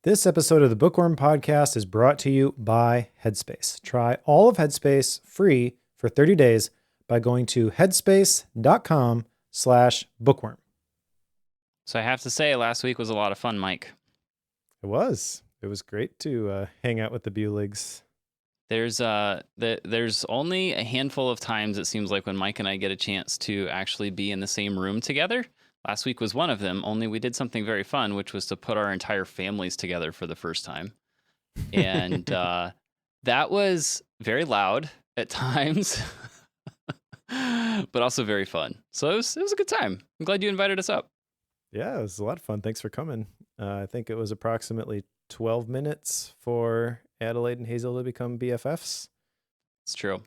This episode of the Bookworm Podcast is brought to you by Headspace. Try all of Headspace free for 30 days by going to headspace.com/bookworm. So I have to say, last week was a lot of fun, Mike. It was. It was great to hang out with the Buligs. There's only a handful of times it seems like when Mike and I get a chance to actually be in the same room together. Last week was one of them, only we did something very fun, which was to put our entire families together for the first time. And that was very loud at times, but also very fun. So it was a good time. I'm glad you invited us up. Yeah, it was a lot of fun. Thanks for coming. I think it was approximately 12 minutes for Adelaide and Hazel to become BFFs. It's true.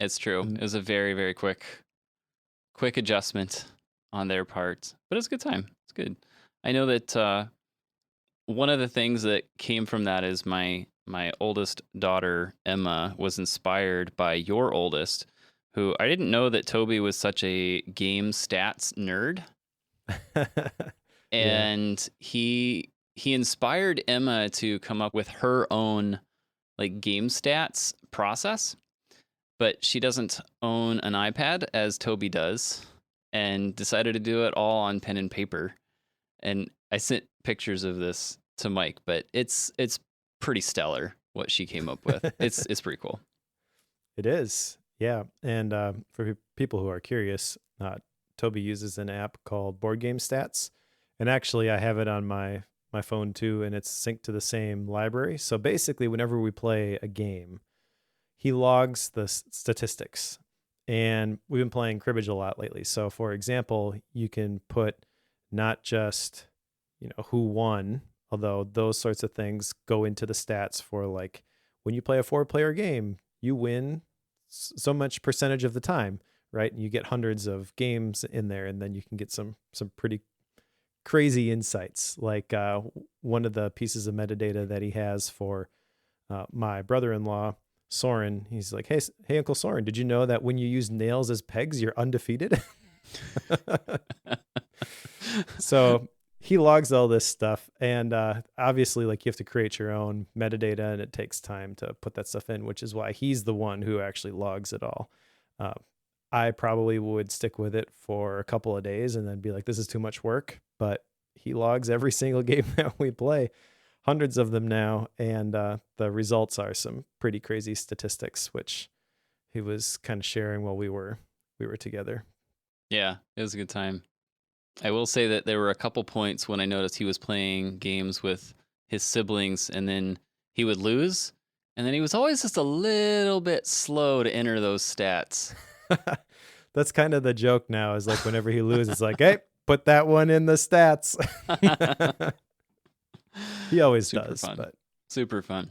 It was a very, very quick adjustment on their part, but it's a good time. It's good. I know that one of the things that came from that is my oldest daughter, Emma, was inspired by your oldest, who I didn't know that Toby was such a game stats nerd. And he inspired Emma to come up with her own like game stats process, but she doesn't own an iPad as Toby does, and decided to do it all on pen and paper. And I sent pictures of this to Mike, but it's pretty stellar what she came up with. It's pretty cool. It is. Yeah. And for people who are curious, Toby uses an app called Board Game Stats. And actually, I have it on my phone too, and it's synced to the same library. So basically, whenever we play a game, he logs the statistics. And we've been playing cribbage a lot lately. So for example, you can put not just, who won, although those sorts of things go into the stats for like when you play a 4-player game, you win so much percentage of the time, right? And you get hundreds of games in there, and then you can get some pretty crazy insights. Like one of the pieces of metadata that he has for my brother-in-law, Soren, he's like, hey, Uncle Soren, did you know that when you use nails as pegs, you're undefeated? So he logs all this stuff. And obviously, like, you have to create your own metadata, and it takes time to put that stuff in, which is why he's the one who actually logs it all. I probably would stick with it for a couple of days and then be like, this is too much work. But he logs every single game that we play. Hundreds of them now, and the results are some pretty crazy statistics, which he was kind of sharing while we were together. Yeah, it was a good time. I will say that there were a couple points when I noticed he was playing games with his siblings, and then he would lose, and then he was always just a little bit slow to enter those stats. That's kind of the joke now, is like whenever he loses, it's like, hey, put that one in the stats. He always does. Fun. But super fun.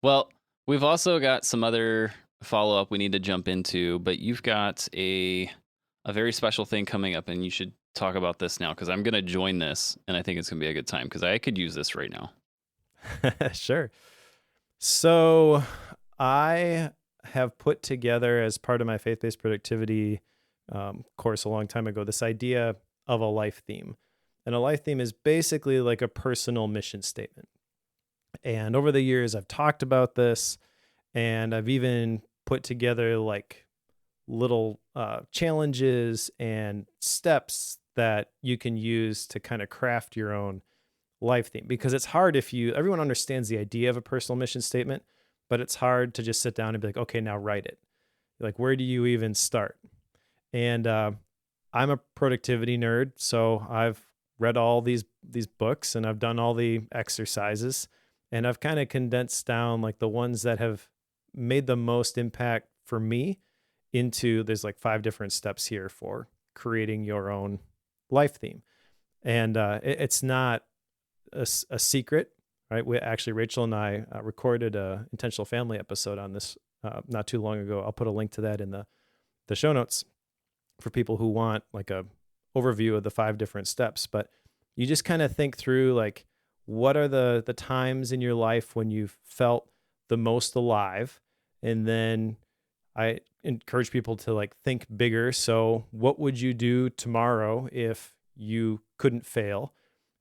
Well, we've also got some other follow-up we need to jump into, but you've got a very special thing coming up, and you should talk about this now, because I'm going to join this, and I think it's going to be a good time, because I could use this right now. Sure. So I have put together, as part of my faith-based productivity course a long time ago, this idea of a life theme. And a life theme is basically like a personal mission statement. And over the years, I've talked about this, and I've even put together like little challenges and steps that you can use to kind of craft your own life theme. Because it's hard everyone understands the idea of a personal mission statement, but it's hard to just sit down and be like, okay, now write it. Like, where do you even start? And I'm a productivity nerd, so I've read all these books, and I've done all the exercises, and I've kind of condensed down like the ones that have made the most impact for me into, there's like 5 different steps here for creating your own life theme. And it's not a secret, right? Rachel and I recorded a intentional family episode on this not too long ago. I'll put a link to that in the show notes for people who want like a overview of the 5 different steps. But you just kind of think through like, what are the times in your life when you've felt the most alive? And then I encourage people to like think bigger. So what would you do tomorrow if you couldn't fail?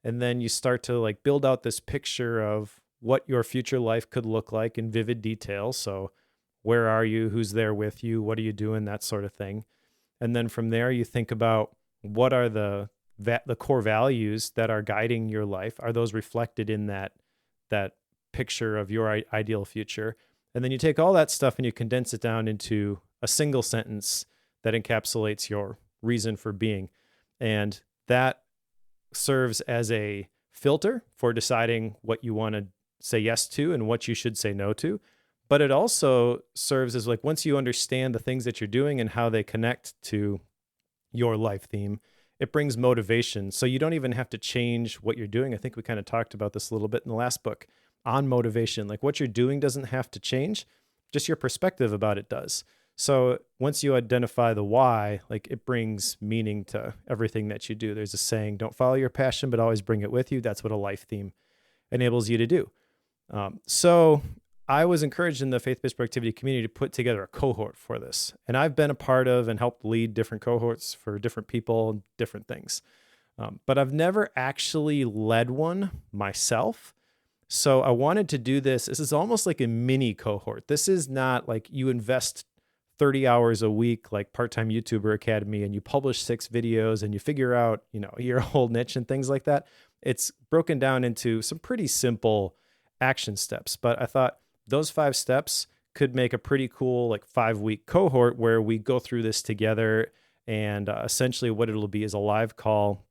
And then you start to like build out this picture of what your future life could look like in vivid detail. So where are you? Who's there with you? What are you doing? That sort of thing. And then from there, you think about what are the core values that are guiding your life. Are those reflected in that picture of your ideal future? And then you take all that stuff and you condense it down into a single sentence that encapsulates your reason for being. And that serves as a filter for deciding what you want to say yes to and what you should say no to. But it also serves as like, once you understand the things that you're doing and how they connect to your life theme, it brings motivation. So you don't even have to change what you're doing. I think we kind of talked about this a little bit in the last book on motivation. Like what you're doing doesn't have to change, just your perspective about it does. So once you identify the why, like it brings meaning to everything that you do. There's a saying, don't follow your passion, but always bring it with you. That's what a life theme enables you to do. So I was encouraged in the faith-based productivity community to put together a cohort for this. And I've been a part of and helped lead different cohorts for different people and different things. But I've never actually led one myself. So I wanted to do this. This is almost like a mini cohort. This is not like you invest 30 hours a week, like part-time YouTuber Academy, and you publish 6 videos and you figure out, your whole niche and things like that. It's broken down into some pretty simple action steps. But I thought those 5 steps could make a pretty cool, like 5-week cohort where we go through this together. And essentially what it'll be is a live call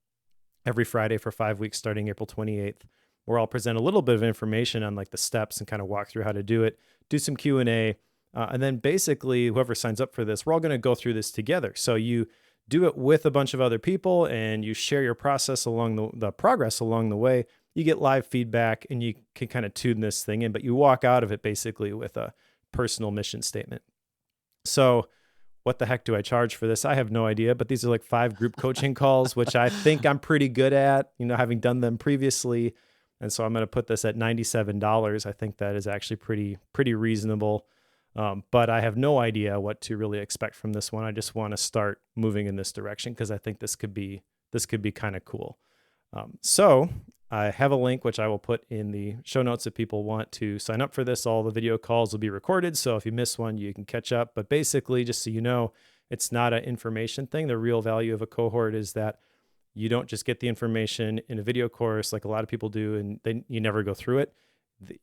every Friday for 5 weeks, starting April 28th, where I'll present a little bit of information on like the steps and kind of walk through how to do it, do some Q&A. And then basically whoever signs up for this, we're all going to go through this together. So you do it with a bunch of other people and you share your process along the progress along the way. You get live feedback and you can kind of tune this thing in, but you walk out of it basically with a personal mission statement. So what the heck do I charge for this? I have no idea, but these are like 5 group coaching calls, which I think I'm pretty good at, having done them previously. And so I'm going to put this at $97. I think that is actually pretty reasonable. But I have no idea what to really expect from this one. I just want to start moving in this direction because I think this could be kind of cool. So I have a link, which I will put in the show notes if people want to sign up for this. All the video calls will be recorded. So if you miss one, you can catch up. But basically, just so you know, it's not an information thing. The real value of a cohort is that you don't just get the information in a video course like a lot of people do, and then you never go through it.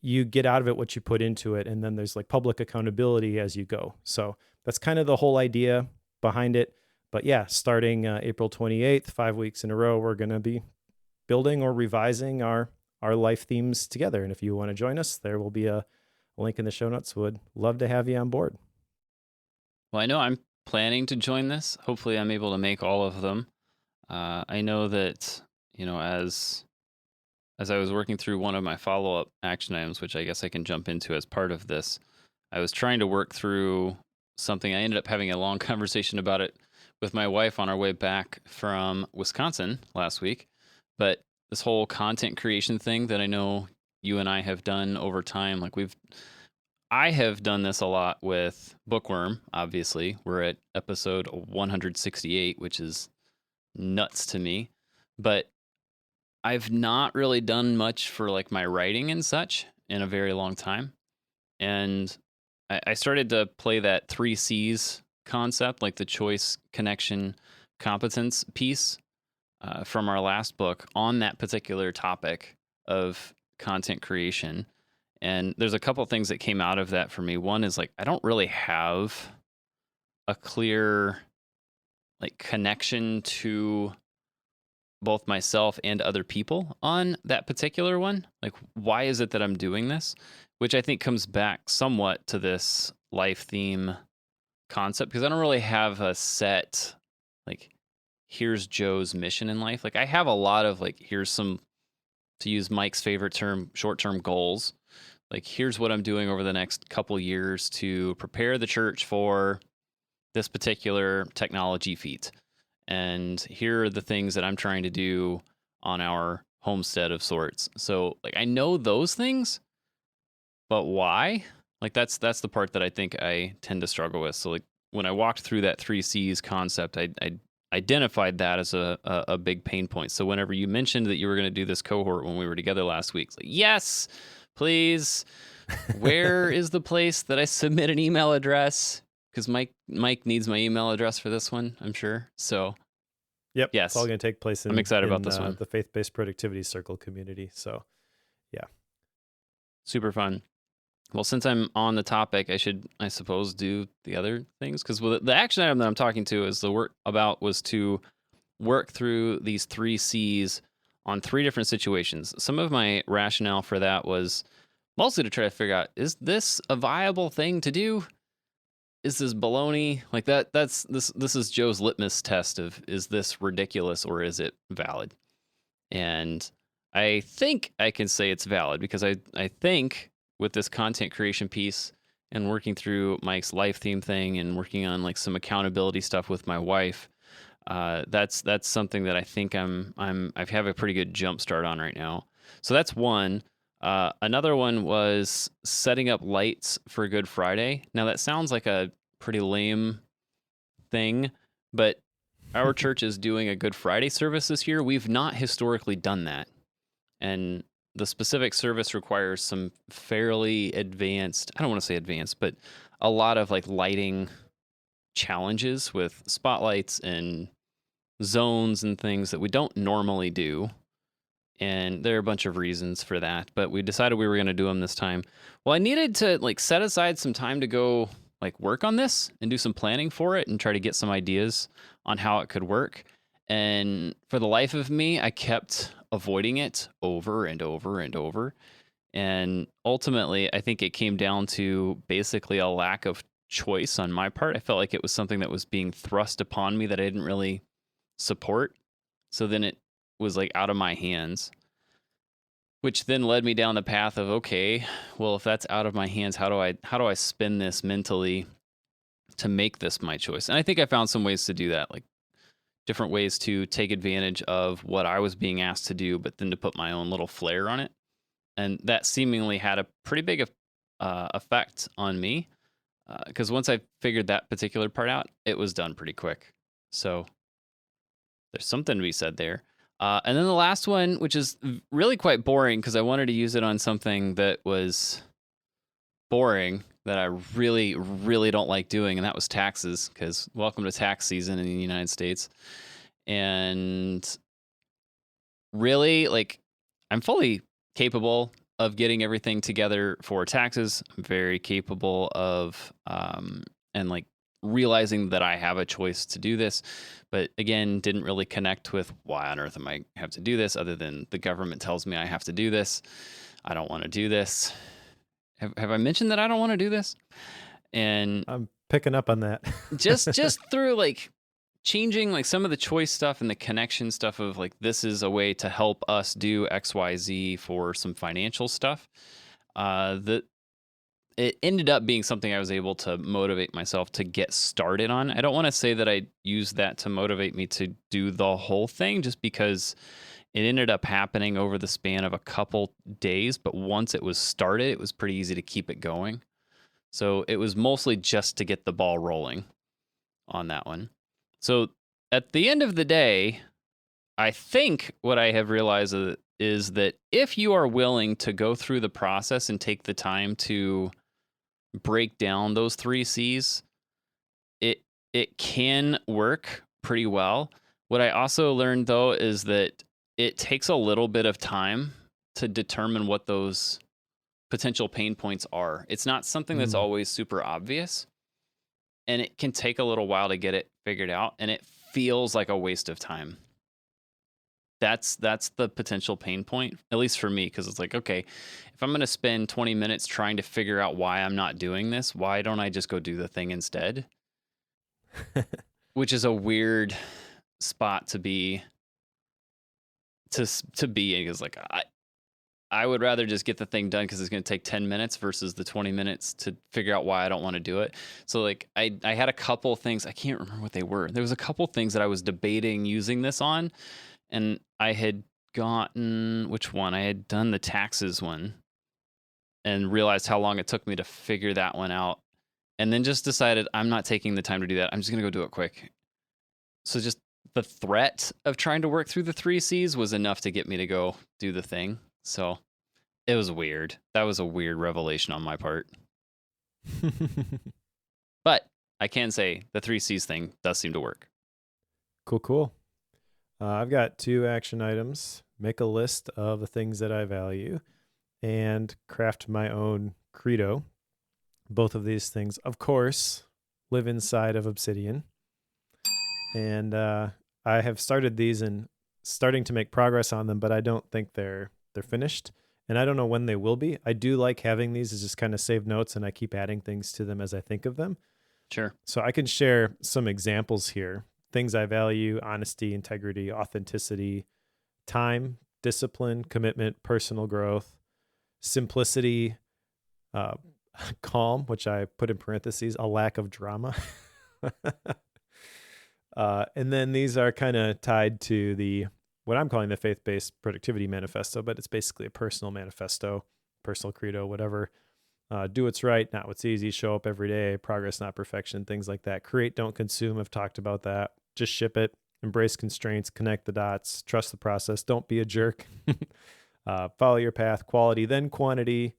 You get out of it what you put into it. And then there's like public accountability as you go. So that's kind of the whole idea behind it. But yeah, starting April 28th, 5 weeks in a row, we're going to be building or revising our life themes together. And if you want to join us, there will be a link in the show notes. Would love to have you on board. Well, I know I'm planning to join this. Hopefully I'm able to make all of them. I know that, as I was working through one of my follow-up action items, which I guess I can jump into as part of this, I was trying to work through something. I ended up having a long conversation about it with my wife on our way back from Wisconsin last week. But this whole content creation thing that I know you and I have done over time, I have done this a lot with Bookworm, obviously. We're at episode 168, which is nuts to me. But I've not really done much for like my writing and such in a very long time. And I started to play that 3 C's concept, like the choice, connection, competence piece from our last book on that particular topic of content creation. And there's a couple things that came out of that for me. One is like, I don't really have a clear like connection to both myself and other people on that particular one. Like, why is it that I'm doing this? Which I think comes back somewhat to this life theme concept, because I don't really have a set, like, here's Joe's mission in life. Like, I have a lot of, like, here's some, to use Mike's favorite term, short-term goals. Like, here's what I'm doing over the next couple years to prepare the church for this particular technology feat. And here are the things that I'm trying to do on our homestead of sorts. So like, I know those things, but why? Like that's the part that I think I tend to struggle with. So like when I walked through that 3 C's concept, I identified that as a big pain point. So whenever you mentioned that you were going to do this cohort when we were together last week, it's like, yes, please. Where is the place that I submit an email address? Because Mike needs my email address for this one, I'm sure. So Yep. yes, It's all going to take place I'm excited about this one. the Faith-Based Productivity Circle community. So, yeah. Super fun. Well, since I'm on the topic, I should, I suppose, do the other things. Because the action item that I'm talking to is the work about was to work through these 3 C's on 3 different situations. Some of my rationale for that was mostly to try to figure out, is this a viable thing to do? Is this baloney? Like this is Joe's litmus test of, is this ridiculous or is it valid? And I think I can say it's valid because I think with this content creation piece and working through Mike's life theme thing and working on like some accountability stuff with my wife, that's something that I think I have a pretty good jump start on right now. So that's one. Another one was setting up lights for Good Friday. Now that sounds like a pretty lame thing, but our church is doing a Good Friday service this year. We've not historically done that. And the specific service requires some fairly advanced, I don't want to say advanced, but a lot of like lighting challenges with spotlights and zones and things that we don't normally do. And there are a bunch of reasons for that, but we decided we were going to do them this time. Well, I needed to like set aside some time to go like work on this and do some planning for it and try to get some ideas on how it could work. And for the life of me, I kept avoiding it over and over and over. And ultimately, I think it came down to basically a lack of choice on my part. I felt like it was something that was being thrust upon me that I didn't really support. So then it was like out of my hands, which then led me down the path of, okay, well, if that's out of my hands, how do I spin this mentally to make this my choice? And I think I found some ways to do that, like different ways to take advantage of what I was being asked to do, but then to put my own little flair on it. And that seemingly had a pretty big effect on me, because once I figured that particular part out, it was done pretty quick. So there's something to be said there. And then the last one, which is really quite boring because I wanted to use it on something that was boring that I really, really don't like doing, and that was taxes, because welcome to tax season in the United States. And really, like, I'm fully capable of getting everything together for taxes. I'm very capable of, and like realizing that I have a choice to do this, but again, didn't really connect with why on earth am I have to do this other than the government tells me I have to do this. I don't want to do this. Have I mentioned that I don't want to do this? And I'm picking up on that. just through like changing like some of the choice stuff and the connection stuff of like, this is a way to help us do XYZ for some financial stuff. That it ended up being something I was able to motivate myself to get started on. I don't want to say that I used that to motivate me to do the whole thing, just because it ended up happening over the span of a couple days. But once it was started, it was pretty easy to keep it going. So it was mostly just to get the ball rolling on that one. So at the end of the day, I think what I have realized is that if you are willing to go through the process and take the time to break down those 3 C's, it can work pretty well. What I also learned though is that it takes a little bit of time to determine what those potential pain points are. It's not something that's always super obvious, and it can take a little while to get it figured out, and it feels like a waste of time. That's the potential pain point, at least for me, because it's like, okay, if I'm going to spend 20 minutes trying to figure out why I'm not doing this, why don't I just go do the thing instead? Which is a weird spot to be in, because like I would rather just get the thing done because it's going to take 10 minutes versus the 20 minutes to figure out why I don't want to do it. So like I had a couple things, I can't remember what they were. There was a couple things that I was debating using this on, and I had gotten, which one? I had done the taxes one and realized how long it took me to figure that one out. And then just decided I'm not taking the time to do that. I'm just going to go do it quick. So just the threat of trying to work through the 3 C's was enough to get me to go do the thing. So it was weird. That was a weird revelation on my part. But I can say the 3 C's thing does seem to work. Cool. I've got 2 action items. Make a list of the things that I value and craft my own credo. Both of these things, of course, live inside of Obsidian. And I have started these and starting to make progress on them, but I don't think they're finished. And I don't know when they will be. I do like having these as just kind of save notes, and I keep adding things to them as I think of them. Sure. So I can share some examples here. Things I value: honesty, integrity, authenticity, time, discipline, commitment, personal growth, simplicity, calm, which I put in parentheses, a lack of drama. And then these are kind of tied to what I'm calling the faith-based productivity manifesto, but it's basically a personal manifesto, personal credo, whatever. Do what's right, not what's easy. Show up every day. Progress, not perfection. Things like that. Create, don't consume. I've talked about that. Just ship it. Embrace constraints. Connect the dots. Trust the process. Don't be a jerk. Follow your path. Quality, then quantity.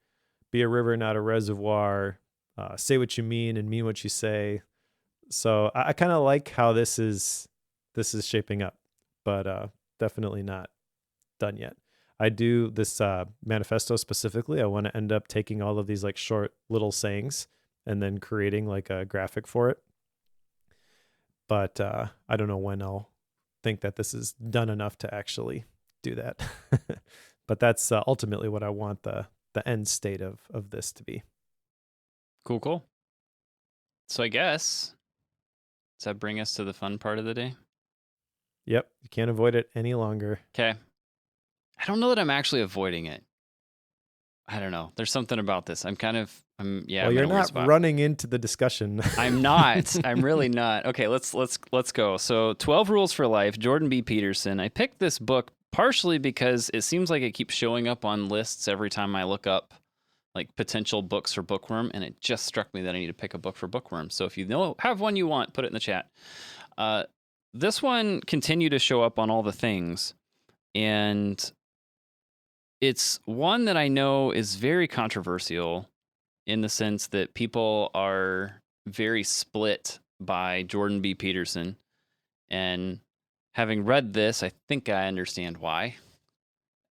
Be a river, not a reservoir. Say what you mean and mean what you say. So I kind of like how this is shaping up, but definitely not done yet. I do this manifesto specifically. I want to end up taking all of these like short little sayings and then creating like a graphic for it. But I don't know when I'll think that this is done enough to actually do that. But that's ultimately what I want the end state of this to be. Cool. So I guess, does that bring us to the fun part of the day? Yep. You can't avoid it any longer. Okay. I don't know that I'm actually avoiding it. I don't know. There's something about this. Well, you're not running into the discussion. I'm not. I'm really not. Okay, let's go. So 12 Rules for Life, Jordan B. Peterson. I picked this book partially because it seems like it keeps showing up on lists every time I look up like potential books for Bookworm, and it just struck me that I need to pick a book for Bookworm. So if you have one you want, put it in the chat. This one continued to show up on all the things, and it's one that I know is very controversial in the sense that people are very split by Jordan B. Peterson. And having read this, I think I understand why,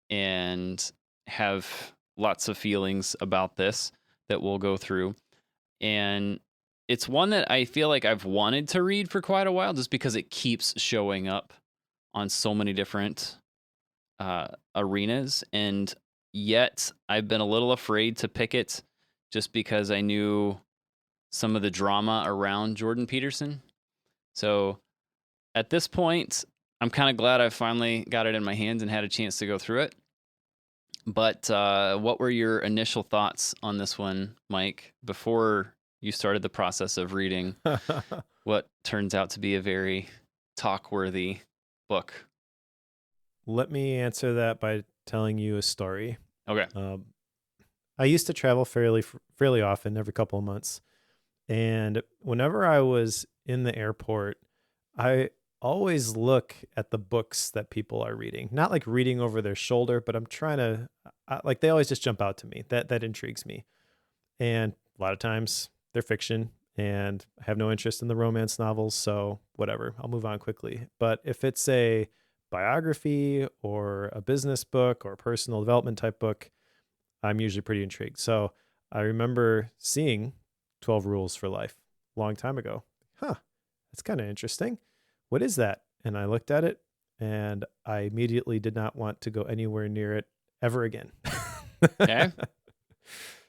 and have lots of feelings about this that we'll go through. And it's one that I feel like I've wanted to read for quite a while just because it keeps showing up on so many different arenas, and yet I've been a little afraid to pick it just because I knew some of the drama around Jordan Peterson. So at this point, I'm kind of glad I finally got it in my hands and had a chance to go through it. But what were your initial thoughts on this one, Mike, before you started the process of reading what turns out to be a very talk-worthy book? Let me answer that by telling you a story. Okay. I used to travel fairly often, every couple of months. And whenever I was in the airport, I always look at the books that people are reading. Not like reading over their shoulder, but I'm trying to, like, they always just jump out to me. That intrigues me. And a lot of times they're fiction, and I have no interest in the romance novels, so whatever, I'll move on quickly. But if it's a biography or a business book or a personal development type book, I'm usually pretty intrigued. So I remember seeing 12 Rules for Life a long time ago. That's kind of interesting. What is that? And I looked at it, and I immediately did not want to go anywhere near it ever again. Okay.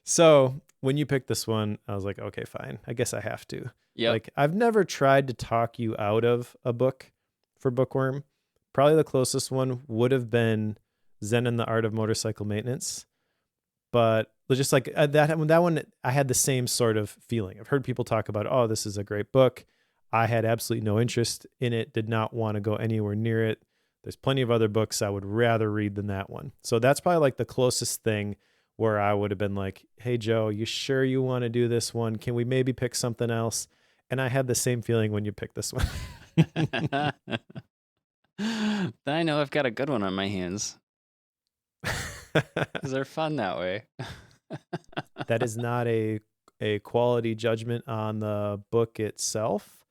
So when you picked this one, I was like, okay, fine. I guess I have to. Yeah. Like, I've never tried to talk you out of a book for Bookworm. Probably the closest one would have been Zen and the Art of Motorcycle Maintenance. But just like that one, I had the same sort of feeling. I've heard people talk about, oh, this is a great book. I had absolutely no interest in it, did not want to go anywhere near it. There's plenty of other books I would rather read than that one. So that's probably like the closest thing where I would have been like, hey, Joe, you sure you want to do this one? Can we maybe pick something else? And I had the same feeling when you picked this one. I know I've got a good one on my hands because they're fun that way. That is not a quality judgment on the book itself.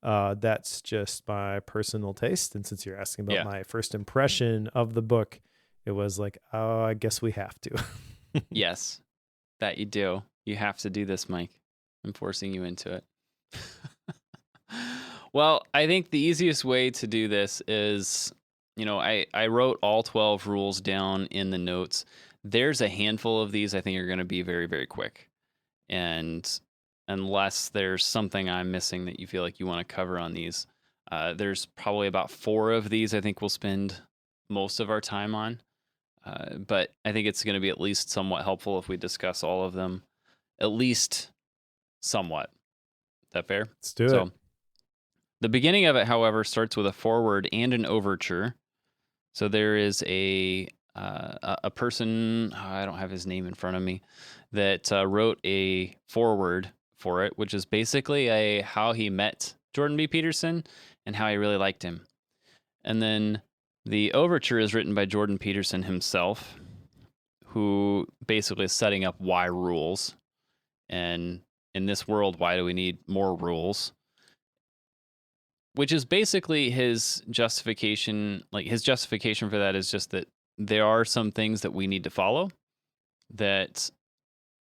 That's just my personal taste. And since you're asking about Yeah. my first impression of the book, it was like, oh, I guess we have to. Yes, that you do. You have to do this, Mike. I'm forcing you into it. Well, I think the easiest way to do this is, I wrote all 12 rules down in the notes. There's a handful of these I think are going to be very, very quick. And unless there's something I'm missing that you feel like you want to cover on these, there's probably about 4 of these I think we'll spend most of our time on. But I think it's going to be at least somewhat helpful if we discuss all of them, at least somewhat. Is that fair? Let's do So, it. the beginning of it, however, starts with a foreword and an overture. So there is a person, I don't have his name in front of me, that wrote a foreword for it, which is basically how he met Jordan B. Peterson and how he really liked him. And then the overture is written by Jordan Peterson himself, who basically is setting up why rules. And in this world, why do we need more rules? Which is basically his justification. Like, his justification for that is just that there are some things that we need to follow that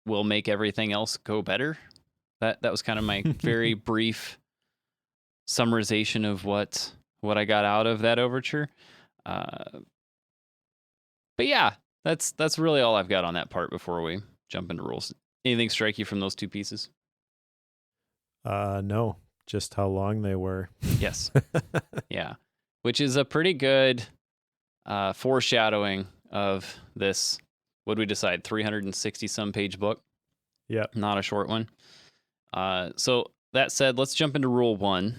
will make everything else go better. That was kind of my very brief summarization of what I got out of that overture. But yeah, that's really all I've got on that part before we jump into rules. Anything strike you from those 2 pieces? No, just how long they were. Yes. Yeah. Which is a pretty good foreshadowing of this, what did we decide, 360 some page book? Yeah. Not a short one. So that said, let's jump into rule 1,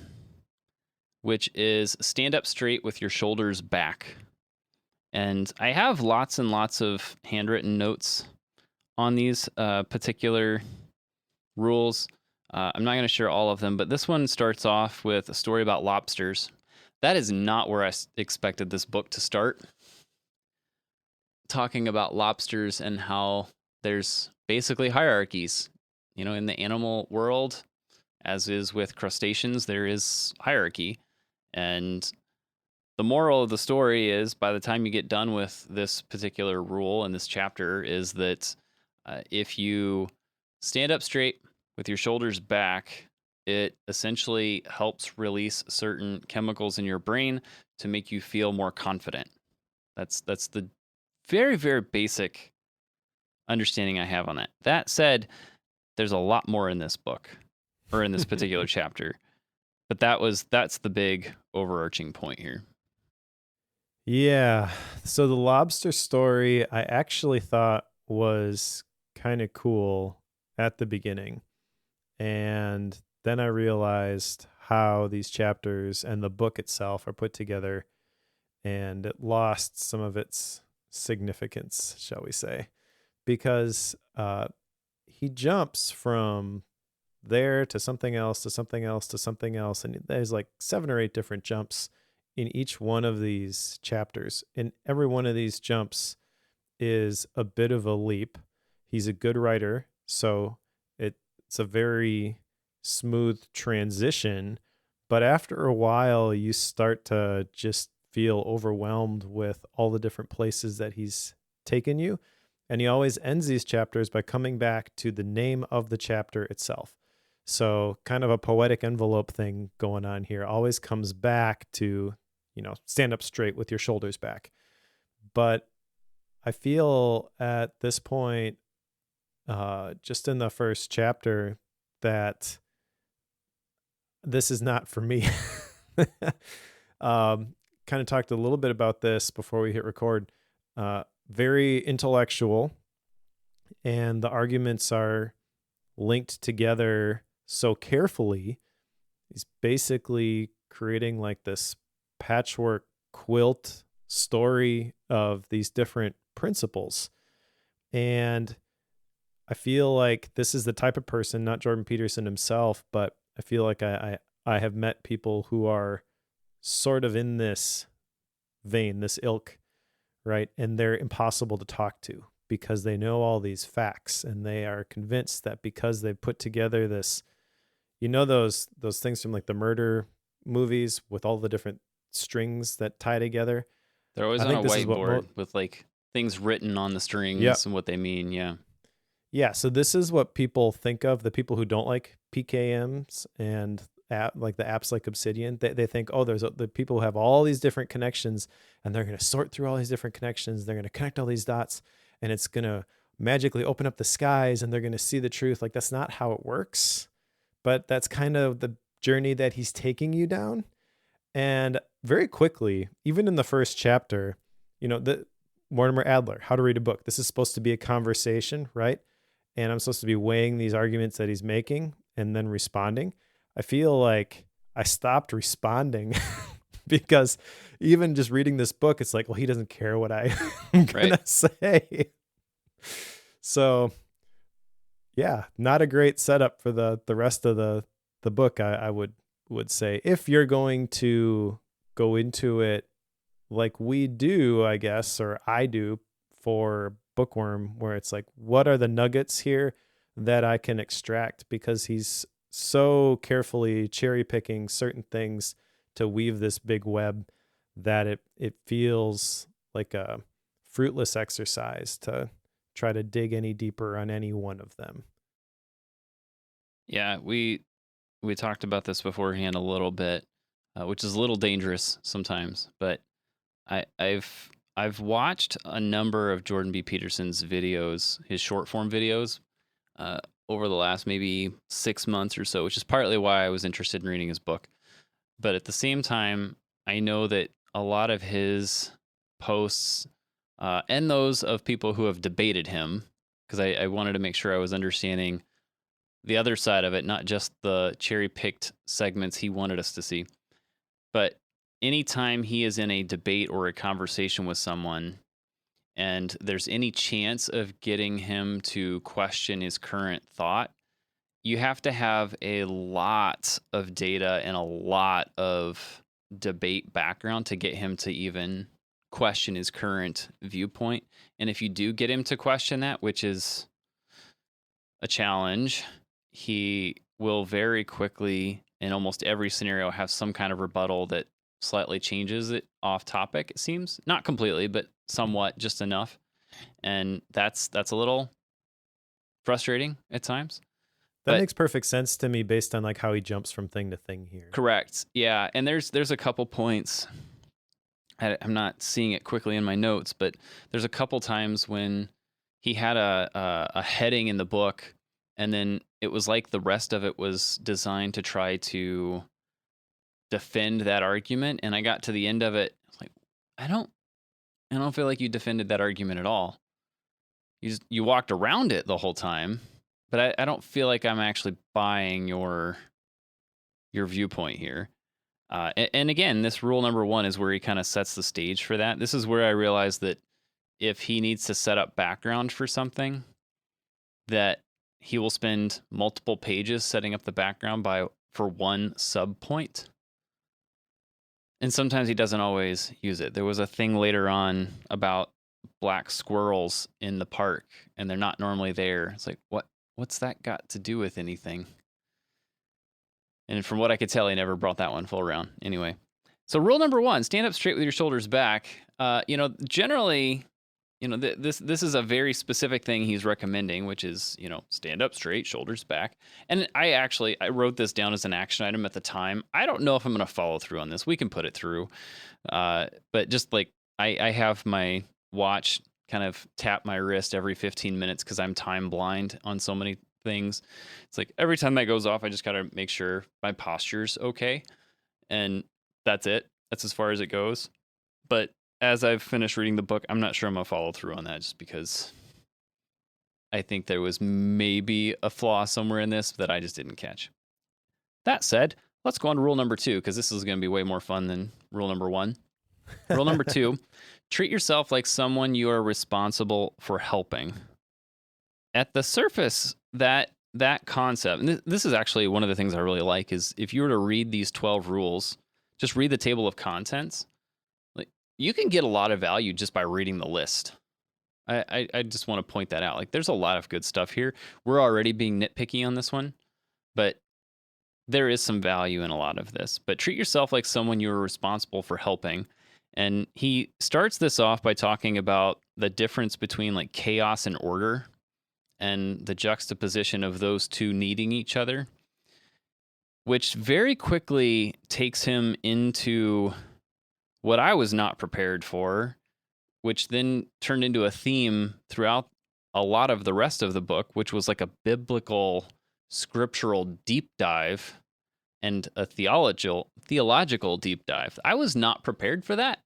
which is stand up straight with your shoulders back. And I have lots and lots of handwritten notes on these particular rules. I'm not going to share all of them, but this one starts off with a story about lobsters. That is not where I expected this book to start. Talking about lobsters and how there's basically hierarchies. In the animal world, as is with crustaceans, there is hierarchy. And the moral of the story is, by the time you get done with this particular rule in this chapter, is that if you stand up straight with your shoulders back, it essentially helps release certain chemicals in your brain to make you feel more confident. That's the very, very basic understanding I have on that. That said, there's a lot more in this book, or in this particular chapter. But that's the big overarching point here. Yeah. So the lobster story I actually thought was kind of cool at the beginning. And then I realized how these chapters and the book itself are put together, and it lost some of its significance, shall we say, because he jumps from there to something else to something else to something else. And there's like 7 or 8 different jumps in each one of these chapters. And every one of these jumps is a bit of a leap. He's a good writer, so it's a very smooth transition. But after a while, you start to just feel overwhelmed with all the different places that he's taken you. And he always ends these chapters by coming back to the name of the chapter itself. So kind of a poetic envelope thing going on here. Always comes back to, stand up straight with your shoulders back. But I feel at this point, just in the first chapter, that this is not for me. Kind of talked a little bit about this before we hit record. Very intellectual, and the arguments are linked together so carefully. He's basically creating like this patchwork quilt story of these different principles. And I feel like this is the type of person, not Jordan Peterson himself, but I feel like I have met people who are sort of in this vein, this ilk, right? And they're impossible to talk to because they know all these facts, and they are convinced that because they've put together this, those things from like the murder movies with all the different strings that tie together. They're always I on think a this is what whiteboard with like things written on the yeah. strings and what they mean. Yeah. Yeah, so this is what people think of, the people who don't like PKMs and like the apps like Obsidian. They think, oh, the people who have all these different connections, and they're going to sort through all these different connections. They're going to connect all these dots, and it's going to magically open up the skies, and they're going to see the truth. Like, that's not how it works, but that's kind of the journey that he's taking you down. And very quickly, even in the first chapter, the Mortimer Adler, How to Read a Book. This is supposed to be a conversation, right? And I'm supposed to be weighing these arguments that he's making and then responding. I feel like I stopped responding because even just reading this book, it's like, well, he doesn't care what I'm going to say. So yeah, not a great setup for the rest of the book, I would say. If you're going to go into it like we do, I guess, or I do for Bookworm, where it's like, what are the nuggets here that I can extract? Because he's so carefully cherry picking certain things to weave this big web that it feels like a fruitless exercise to try to dig any deeper on any one of them. Yeah, we talked about this beforehand a little bit, which is a little dangerous sometimes. But I've watched a number of Jordan B. Peterson's videos, his short form videos, over the last maybe 6 months or so, which is partly why I was interested in reading his book. But at the same time, I know that a lot of his posts and those of people who have debated him, because I wanted to make sure I was understanding the other side of it, not just the cherry-picked segments he wanted us to see. But anytime he is in a debate or a conversation with someone, and there's any chance of getting him to question his current thought, you have to have a lot of data and a lot of debate background to get him to even question his current viewpoint. And if you do get him to question that, which is a challenge, he will very quickly, in almost every scenario, have some kind of rebuttal that slightly changes it off topic, it seems. Not completely, but somewhat, just enough. And that's a little frustrating at times. That makes perfect sense to me based on like how he jumps from thing to thing here. Correct. Yeah, and there's a couple points. I'm not seeing it quickly in my notes, but there's a couple times when he had a heading in the book, and then it was like the rest of it was designed to try to defend that argument. And I got to the end of it, I was like, I don't feel like you defended that argument at all. You walked around it the whole time, but I don't feel like I'm actually buying your viewpoint here. And again, this rule number 1 is where he kind of sets the stage for that. This is where I realized that if he needs to set up background for something, that he will spend multiple pages setting up the background for one sub point. And sometimes he doesn't always use it. There was a thing later on about black squirrels in the park, and they're not normally there. It's like, what's that got to do with anything? And from what I could tell, he never brought that one full round. Anyway, so rule number 1, stand up straight with your shoulders back. Generally, this is a very specific thing he's recommending, which is, stand up straight, shoulders back. And I wrote this down as an action item at the time. I don't know if I'm going to follow through on this. We can put it through. But just like I have my watch kind of tap my wrist every 15 minutes because I'm time blind on so many things. It's like every time that goes off, I just got to make sure my posture's okay. And that's it. That's as far as it goes. But as I've finished reading the book, I'm not sure I'm going to follow through on that just because I think there was maybe a flaw somewhere in this that I just didn't catch. That said, let's go on to rule number 2, because this is going to be way more fun than rule number 1. Rule number 2, treat yourself like someone you are responsible for helping. At the surface, that concept, and this is actually one of the things I really like, is if you were to read these 12 rules, just read the table of contents, you can get a lot of value just by reading the list. I just want to point that out. Like, there's a lot of good stuff here. We're already being nitpicky on this one, but there is some value in a lot of this. But treat yourself like someone you're responsible for helping. And he starts this off by talking about the difference between like chaos and order and the juxtaposition of those two needing each other, which very quickly takes him into what I was not prepared for, which then turned into a theme throughout a lot of the rest of the book, which was like a biblical, scriptural deep dive and a theological deep dive. I was not prepared for that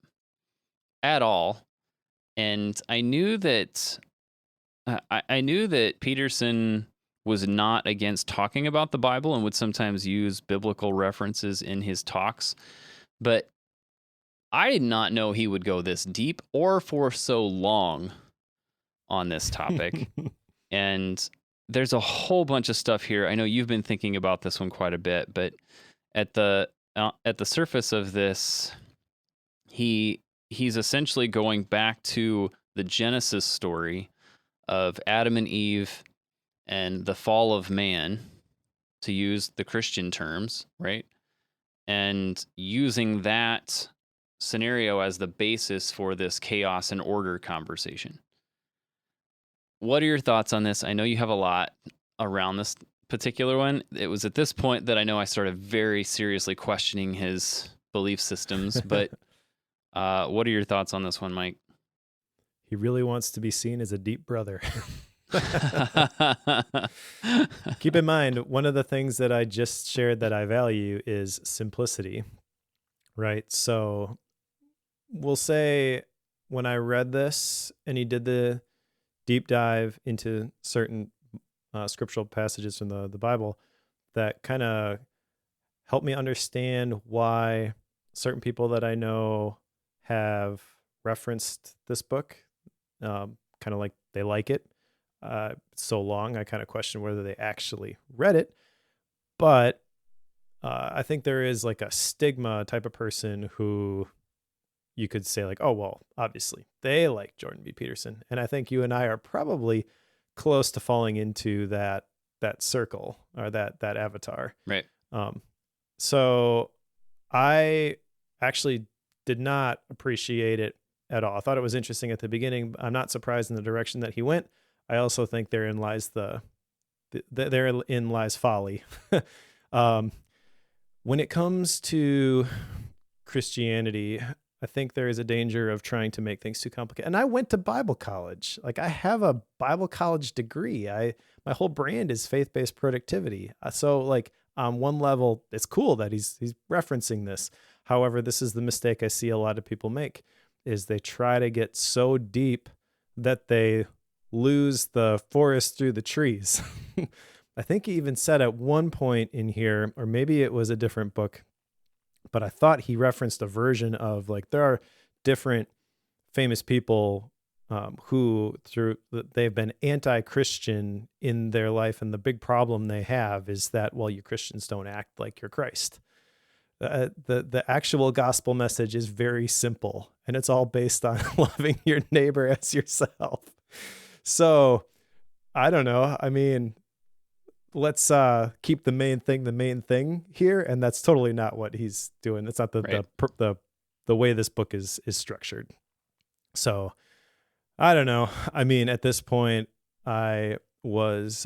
at all. And I knew that Peterson was not against talking about the Bible and would sometimes use biblical references in his talks, but I did not know he would go this deep or for so long on this topic. And there's a whole bunch of stuff here. I know you've been thinking about this one quite a bit, but at the surface of this, he's essentially going back to the Genesis story of Adam and Eve and the fall of man, to use the Christian terms, right? And using that scenario as the basis for this chaos and order conversation. What are your thoughts on this? I know you have a lot around this particular one. It was at this point that I know I started very seriously questioning his belief systems, but what are your thoughts on this one, Mike? He really wants to be seen as a deep brother. Keep in mind, one of the things that I just shared that I value is simplicity, right? So we'll say when I read this and he did the deep dive into certain scriptural passages from the Bible, that kind of helped me understand why certain people that I know have referenced this book, kind of like they like it. So long, I kind of question whether they actually read it. But I think there is like a stigma type of person who you could say like, oh, well, obviously they like Jordan B. Peterson. And I think you and I are probably close to falling into that circle or that avatar. Right. So I actually did not appreciate it at all. I thought it was interesting at the beginning. I'm not surprised in the direction that he went. I also think therein lies therein lies folly. When it comes to Christianity, I think there is a danger of trying to make things too complicated. And I went to Bible college. Like, I have a Bible college degree. My whole brand is faith-based productivity. So like on one level, it's cool that he's referencing this. However, this is the mistake I see a lot of people make, is they try to get so deep that they lose the forest through the trees. I think he even said at one point in here, or maybe it was a different book, but I thought he referenced a version of like, there are different famous people who they've been anti-Christian in their life. And the big problem they have is that, well, you Christians don't act like you're Christ. The actual gospel message is very simple, and it's all based on loving your neighbor as yourself. So I don't know. I mean, let's keep the main thing here. And that's totally not what he's doing. That's not the way this book is structured. So I don't know. I mean, at this point I was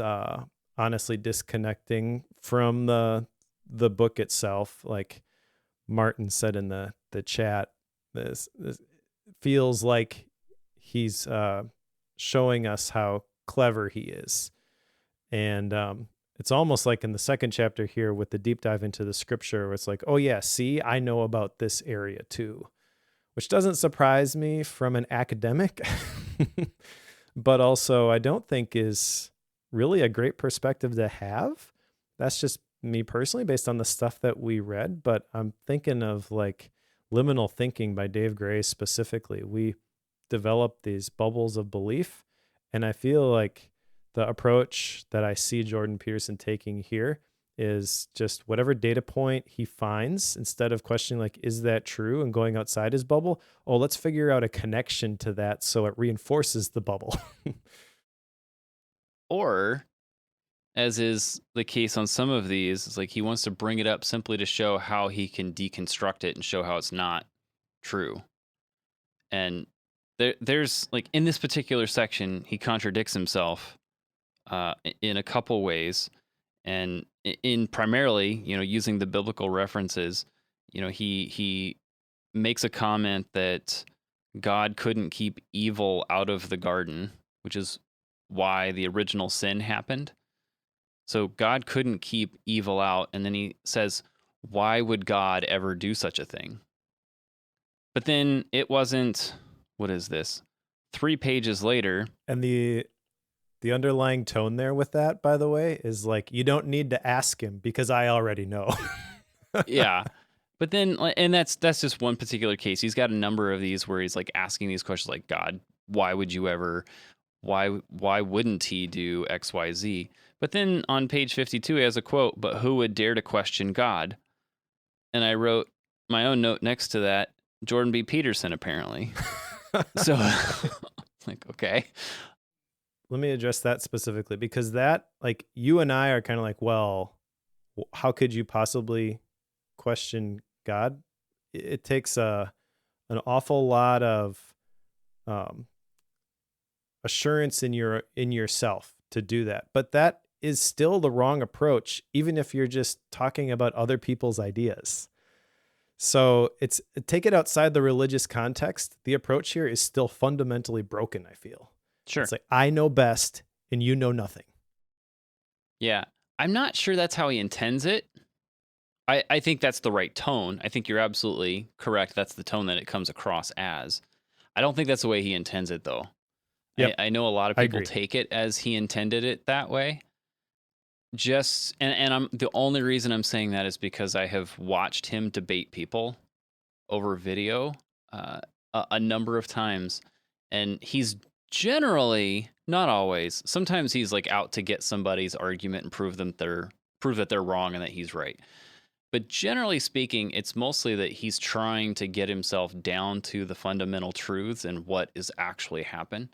honestly disconnecting from the book itself. Like Martin said in the chat, this feels like he's showing us how clever he is. And it's almost like in the second chapter here with the deep dive into the scripture, where it's like, oh yeah, see, I know about this area too, which doesn't surprise me from an academic, but also I don't think is really a great perspective to have. That's just me personally based on the stuff that we read. But I'm thinking of like Liminal Thinking by Dave Gray specifically. We developed these bubbles of belief, and I feel like the approach that I see Jordan Peterson taking here is just whatever data point he finds, instead of questioning like, is that true, and going outside his bubble. Oh, let's figure out a connection to that so it reinforces the bubble. Or, as is the case on some of these, it's like he wants to bring it up simply to show how he can deconstruct it and show how it's not true. And there's like in this particular section, he contradicts himself in a couple ways, and in primarily, using the biblical references. He makes a comment that God couldn't keep evil out of the garden, which is why the original sin happened. So God couldn't keep evil out, and then he says, why would God ever do such a thing? But then it wasn't, what is this? 3 pages later. And the underlying tone there with that, by the way, is like, you don't need to ask him because I already know. Yeah. But then, and that's just one particular case. He's got a number of these where he's like asking these questions like, God, why would you ever, why wouldn't he do X, Y, Z? But then on page 52, he has a quote, but who would dare to question God? And I wrote my own note next to that, Jordan B. Peterson, apparently. So, like, okay. Let me address that specifically, because that, like, you and I are kind of like, well, how could you possibly question God? It takes an awful lot of assurance in yourself to do that. But that is still the wrong approach, even if you're just talking about other people's ideas. So take it outside the religious context. The approach here is still fundamentally broken, I feel. Sure. It's like, I know best and you know nothing. Yeah. I'm not sure that's how he intends it. I think that's the right tone. I think you're absolutely correct. That's the tone that it comes across as. I don't think that's the way he intends it, though. Yep. I know a lot of people take it as he intended it that way. And I'm the only reason I'm saying that is because I have watched him debate people over video a number of times, and he's generally, not always, sometimes he's like out to get somebody's argument and prove that they're wrong and that he's right. But generally speaking, it's mostly that he's trying to get himself down to the fundamental truths and what is actually happening.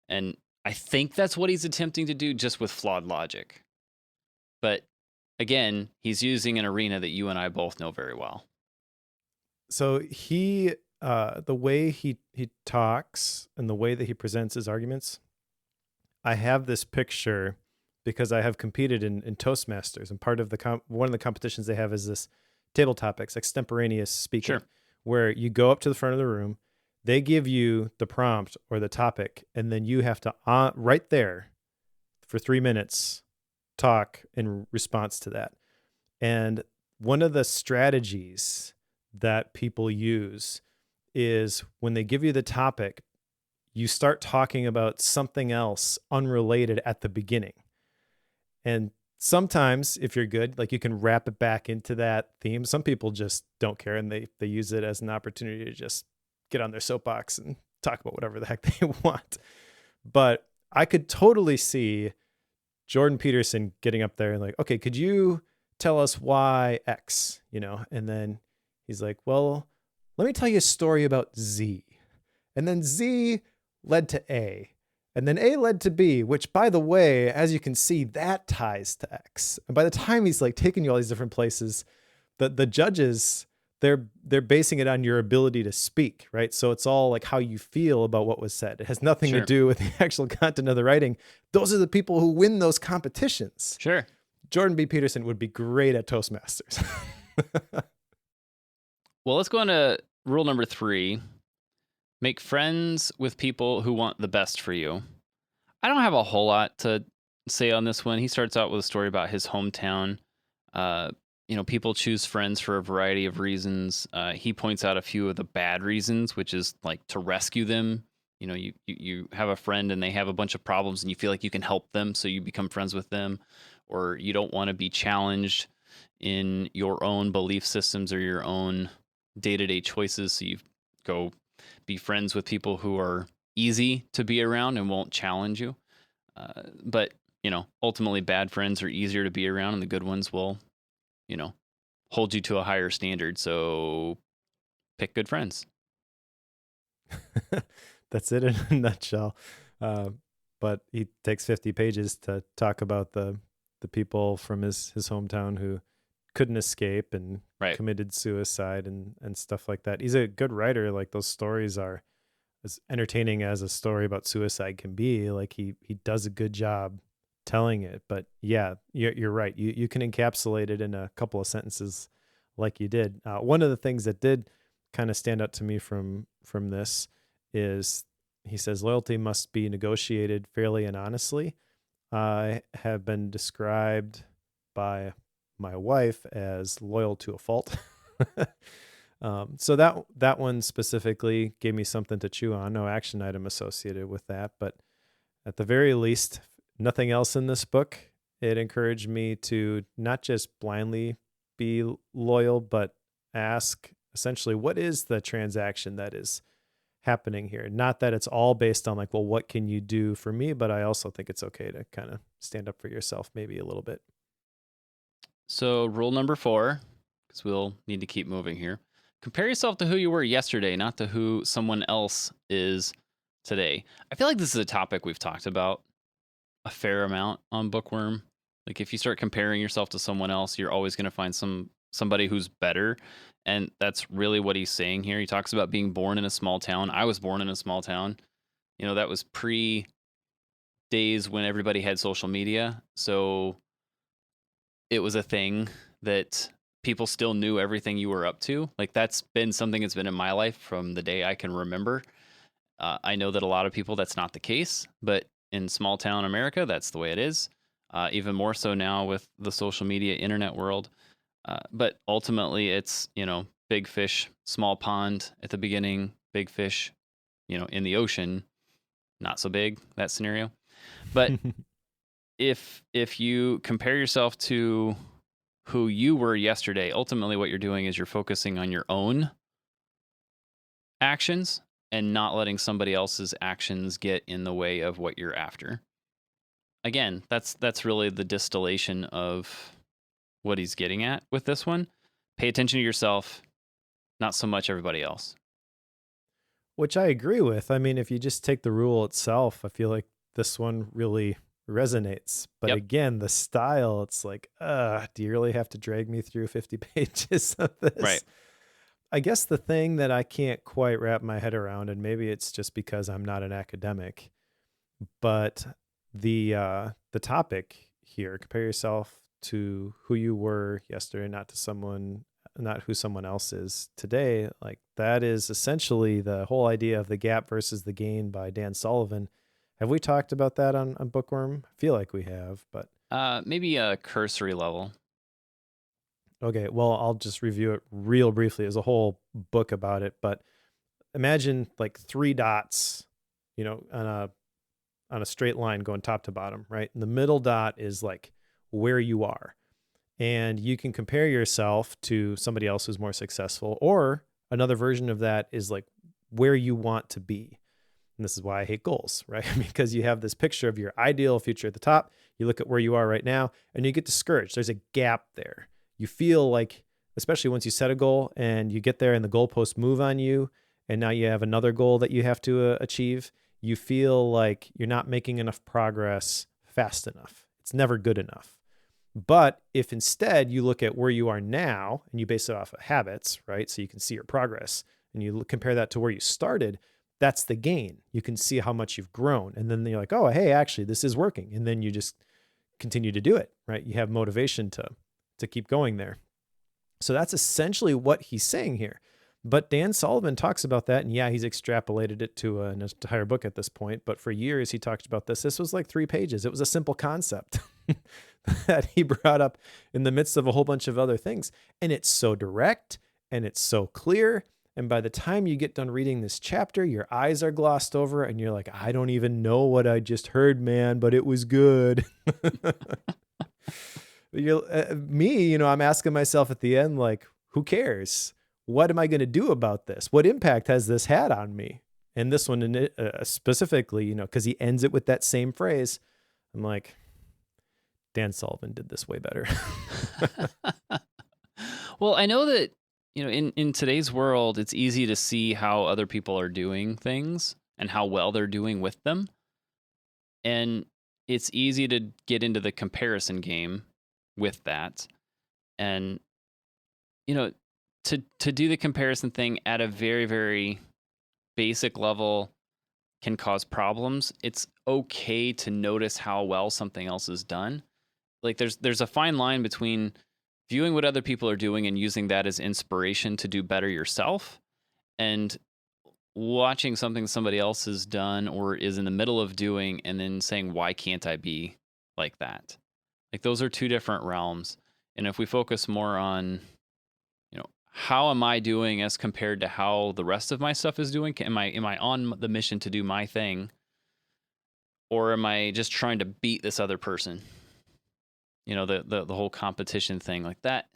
And I think that's what he's attempting to do, just with flawed logic. But again, he's using an arena that you and I both know very well. So the way he talks and the way that he presents his arguments, I have this picture because I have competed in Toastmasters, and part of one of the competitions they have is this table topics, extemporaneous speaking, sure, where you go up to the front of the room, they give you the prompt or the topic, and then you have to right there for 3 minutes talk in response to that. And one of the strategies that people use is when they give you the topic, you start talking about something else unrelated at the beginning. And sometimes, if you're good, like, you can wrap it back into that theme. Some people just don't care, and they use it as an opportunity to just get on their soapbox and talk about whatever the heck they want. But I could totally see Jordan Peterson getting up there and like, okay, could you tell us why X, And then he's like, well, let me tell you a story about Z. And then Z led to A. And then A led to B, which, by the way, as you can see, that ties to X. And by the time he's like taking you all these different places, the judges, they're basing it on your ability to speak, right? So it's all like how you feel about what was said. It has nothing to do with the actual content of the writing. Those are the people who win those competitions. Sure. Jordan B. Peterson would be great at Toastmasters. Well, let's go on to rule number 3. Make friends with people who want the best for you. I don't have a whole lot to say on this one. He starts out with a story about his hometown. People choose friends for a variety of reasons. He points out a few of the bad reasons, which is like to rescue them. You have a friend and they have a bunch of problems and you feel like you can help them, so you become friends with them. Or you don't want to be challenged in your own belief systems or your own day-to-day choices, so you go be friends with people who are easy to be around and won't challenge you. But ultimately bad friends are easier to be around and the good ones will, you know, hold you to a higher standard. So pick good friends. That's it in a nutshell. Uh, but he takes 50 pages to talk about the people from his hometown who couldn't escape and Right. committed suicide and stuff like that. He's a good writer. Like those stories are as entertaining as a story about suicide can be. Like he does a good job telling it. But yeah, you're right. You can encapsulate it in a couple of sentences like you did. One of the things that did kind of stand out to me from this is he says loyalty must be negotiated fairly and honestly. I have been described by my wife as loyal to a fault. So that one specifically gave me something to chew on. No action item associated with that, but at the very least, nothing else in this book. It encouraged me to not just blindly be loyal, but ask essentially what is the transaction that is happening here. Not that it's all based on like, well, what can you do for me? But I also think it's okay to kind of stand up for yourself maybe a little bit. So rule number 4, because we'll need to keep moving here. Compare yourself to who you were yesterday, not to who someone else is today. I feel like this is a topic we've talked about a fair amount on Bookworm. Like if you start comparing yourself to someone else, you're always going to find somebody who's better. And that's really what he's saying here. He talks about being born in a small town. I was born in a small town. That was pre days when everybody had social media. So it was a thing that people still knew everything you were up to. Like that's been something that's been in my life from the day I can remember. I know that a lot of people, that's not the case, but in small town America, that's the way it is. Even more so now with the social media internet world. But ultimately it's, big fish, small pond at the beginning, big fish, in the ocean, not so big, that scenario. But if you compare yourself to who you were yesterday, ultimately what you're doing is you're focusing on your own actions and not letting somebody else's actions get in the way of what you're after. Again, that's really the distillation of what he's getting at with this one. Pay attention to yourself, not so much everybody else. Which I agree with. I mean, if you just take the rule itself, I feel like this one really resonates. But Yep. again, the style, it's like, do you really have to drag me through 50 pages of this? Right. I guess the thing that I can't quite wrap my head around, and maybe it's just because I'm not an academic, but the topic here, compare yourself to who you were yesterday, not who someone else is today. Like that is essentially the whole idea of the gap versus the gain by Dan Sullivan. Have we talked about that on Bookworm? I feel like we have, but maybe a cursory level. okay. Well, I'll just review it real briefly. There's a whole book about it, but imagine like 3 dots, on a straight line going top to bottom, right? And the middle dot is like where you are. And you can compare yourself to somebody else who's more successful, or another version of that is like where you want to be. And this is why I hate goals, right? Because you have this picture of your ideal future at the top. You look at where you are right now and you get discouraged. There's a gap there. You feel like, especially once you set a goal and you get there and the goalposts move on you, and now you have another goal that you have to achieve, you feel like you're not making enough progress fast enough. It's never good enough. But if instead you look at where you are now and you base it off of habits, right? So you can see your progress and you compare that to where you started, that's the gain. You can see how much you've grown. And then you're like, oh, hey, actually, this is working. And then you just continue to do it, right? You have motivation to keep going there. So that's essentially what he's saying here. But Dan Sullivan talks about that. And yeah, he's extrapolated it to an entire book at this point. But for years, he talked about this. This was like 3 pages. It was a simple concept that he brought up in the midst of a whole bunch of other things. And it's so direct and it's so clear. And by the time you get done reading this chapter, your eyes are glossed over and you're like, I don't even know what I just heard, man, but it was good. I'm asking myself at the end, like, who cares? What am I going to do about this? What impact has this had on me? And this one specifically, because he ends it with that same phrase. I'm like, Dan Sullivan did this way better. Well, I know that, in today's world, it's easy to see how other people are doing things and how well they're doing with them. And it's easy to get into the comparison game with that. And, to do the comparison thing at a very, very basic level can cause problems. It's okay to notice how well something else is done. Like there's a fine line between viewing what other people are doing and using that as inspiration to do better yourself, and watching something somebody else has done or is in the middle of doing and then saying, why can't I be like that? Like those are two different realms. And if we focus more on, how am I doing as compared to how the rest of my stuff is doing? Am I on the mission to do my thing? Or am I just trying to beat this other person? The whole competition thing like that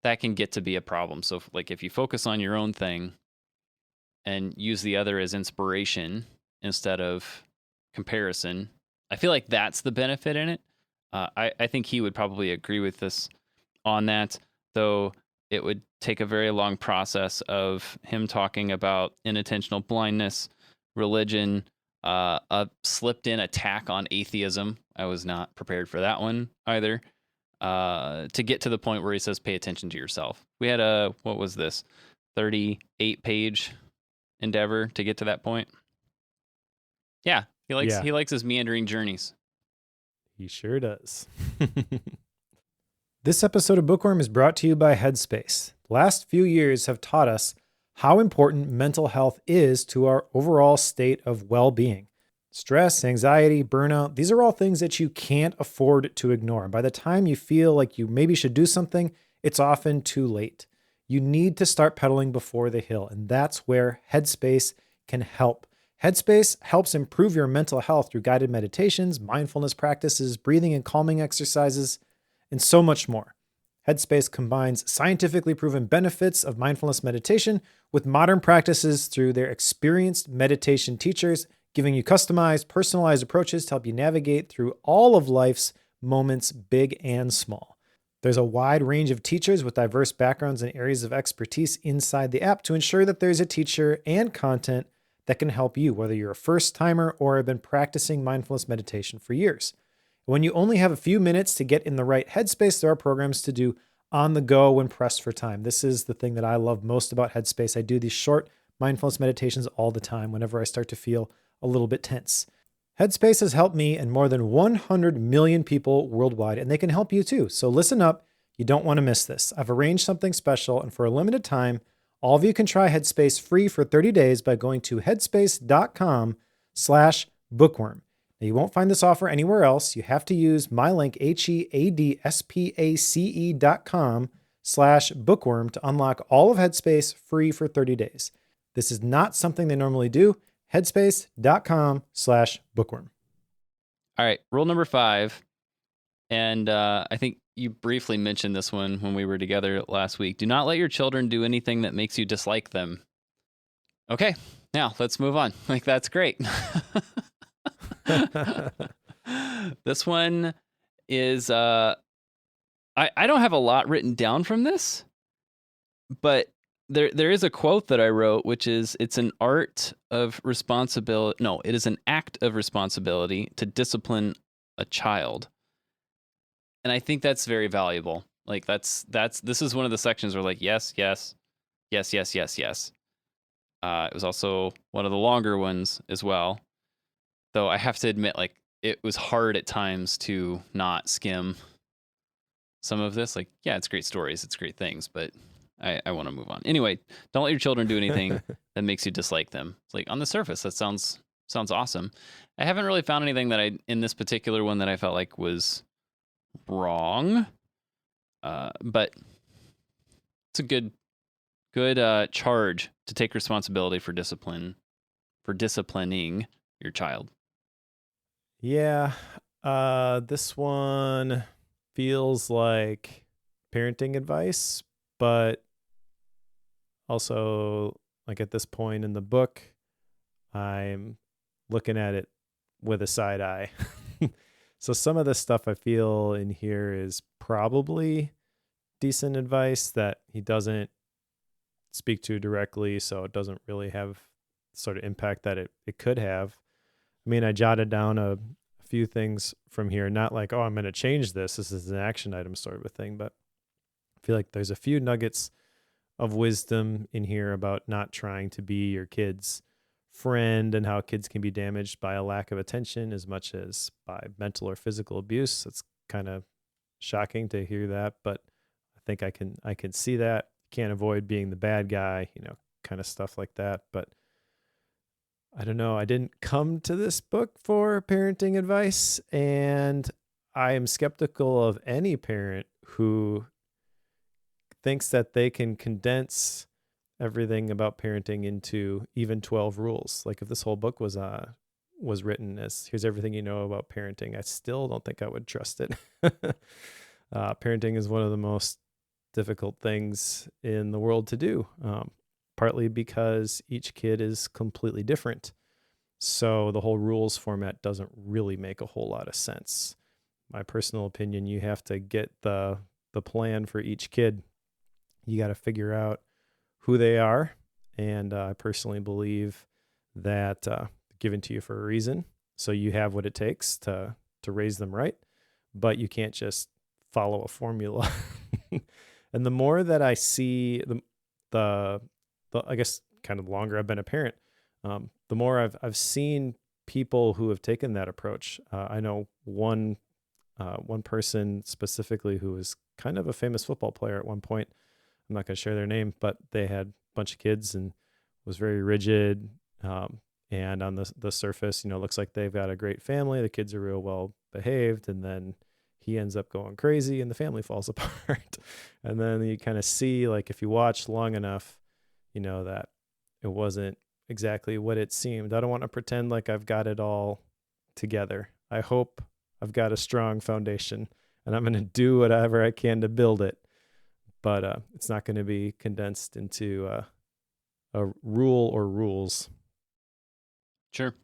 can get to be a problem. So if you focus on your own thing and use the other as inspiration instead of comparison, I feel like that's the benefit in it. I think he would probably agree with us on that, though it would take a very long process of him talking about inattentional blindness, religion, a slipped in attack on atheism. I was not prepared for that one either. To get to the point where he says, pay attention to yourself. We had what was this? 38-page endeavor to get to that point. Yeah, he likes his meandering journeys. He sure does. This episode of Bookworm is brought to you by Headspace. The last few years have taught us how important mental health is to our overall state of well-being. Stress, anxiety, burnout, these are all things that you can't afford to ignore. By the time you feel like you maybe should do something, it's often too late. You need to start pedaling before the hill, and that's where Headspace can help. Headspace helps improve your mental health through guided meditations, mindfulness practices, breathing and calming exercises, and so much more. Headspace combines scientifically proven benefits of mindfulness meditation with modern practices through their experienced meditation teachers, giving you customized, personalized approaches to help you navigate through all of life's moments, big and small. There's a wide range of teachers with diverse backgrounds and areas of expertise inside the app to ensure that there's a teacher and content that can help you, whether you're a first-timer or have been practicing mindfulness meditation for years. When you only have a few minutes to get in the right headspace, there are programs to do on the go when pressed for time. This is the thing that I love most about Headspace. I do these short mindfulness meditations all the time whenever I start to feel a little bit tense. Headspace has helped me and more than 100 million people worldwide, and they can help you too. So listen up. You don't want to miss this. I've arranged something special, and for a limited time, all of you can try Headspace free for 30 days by going to headspace.com/bookworm. Now, you won't find this offer anywhere else. You have to use my link, headspace.com/bookworm to unlock all of Headspace free for 30 days. This is not something they normally do. Headspace.com/bookworm. All right, rule number 5. And I think you briefly mentioned this one when we were together last week. Do not let your children do anything that makes you dislike them. Okay, now let's move on. That's great. This one is, I don't have a lot written down from this, but there is a quote that I wrote, which is, it's an art of responsibility. No, it is an act of responsibility to discipline a child. And I think that's very valuable. This is one of the sections where yes, yes, yes, yes, yes, yes. It was also one of the longer ones as well. Though I have to admit, it was hard at times to not skim some of this. Yeah, it's great stories, it's great things, but I want to move on. Anyway, don't let your children do anything that makes you dislike them. It's on the surface, that sounds awesome. I haven't really found anything that in this particular one that I felt like was wrong, but it's a good charge to take responsibility for disciplining your child. Yeah, this one feels like parenting advice, but also at this point in the book, I'm looking at it with a side eye. So some of the stuff I feel in here is probably decent advice that he doesn't speak to directly, so it doesn't really have sort of impact that it could have. I mean, I jotted down a few things from here, not like, oh, I'm going to change this. This is an action item sort of a thing, but I feel like there's a few nuggets of wisdom in here about not trying to be your kid's friend and how kids can be damaged by a lack of attention as much as by mental or physical abuse. It's kind of shocking to hear that, but I think I can see that. Can't avoid being the bad guy, kind of stuff like that. But I don't know. I didn't come to this book for parenting advice, and I am skeptical of any parent who thinks that they can condense everything about parenting into even 12 rules. Like if this whole book was written as here's everything you know about parenting, I still don't think I would trust it. Parenting is one of the most difficult things in the world to do, partly because each kid is completely different. So the whole rules format doesn't really make a whole lot of sense. My personal opinion, you have to get the plan for each kid. You got to figure out who they are. And I personally believe that given to you for a reason. So you have what it takes to raise them right, but you can't just follow a formula. And the more that I see the I guess kind of the longer I've been a parent, the more I've seen people who have taken that approach. I know one person specifically who was kind of a famous football player at one point. I'm not going to share their name, but they had a bunch of kids and was very rigid. And on the surface, looks like they've got a great family. The kids are real well behaved, and then he ends up going crazy and the family falls apart. And then you kind of see, like, if you watch long enough, that it wasn't exactly what it seemed. I don't want to pretend like I've got it all together. I hope I've got a strong foundation and I'm going to do whatever I can to build it. But it's not going to be condensed into a rule or rules. Sure.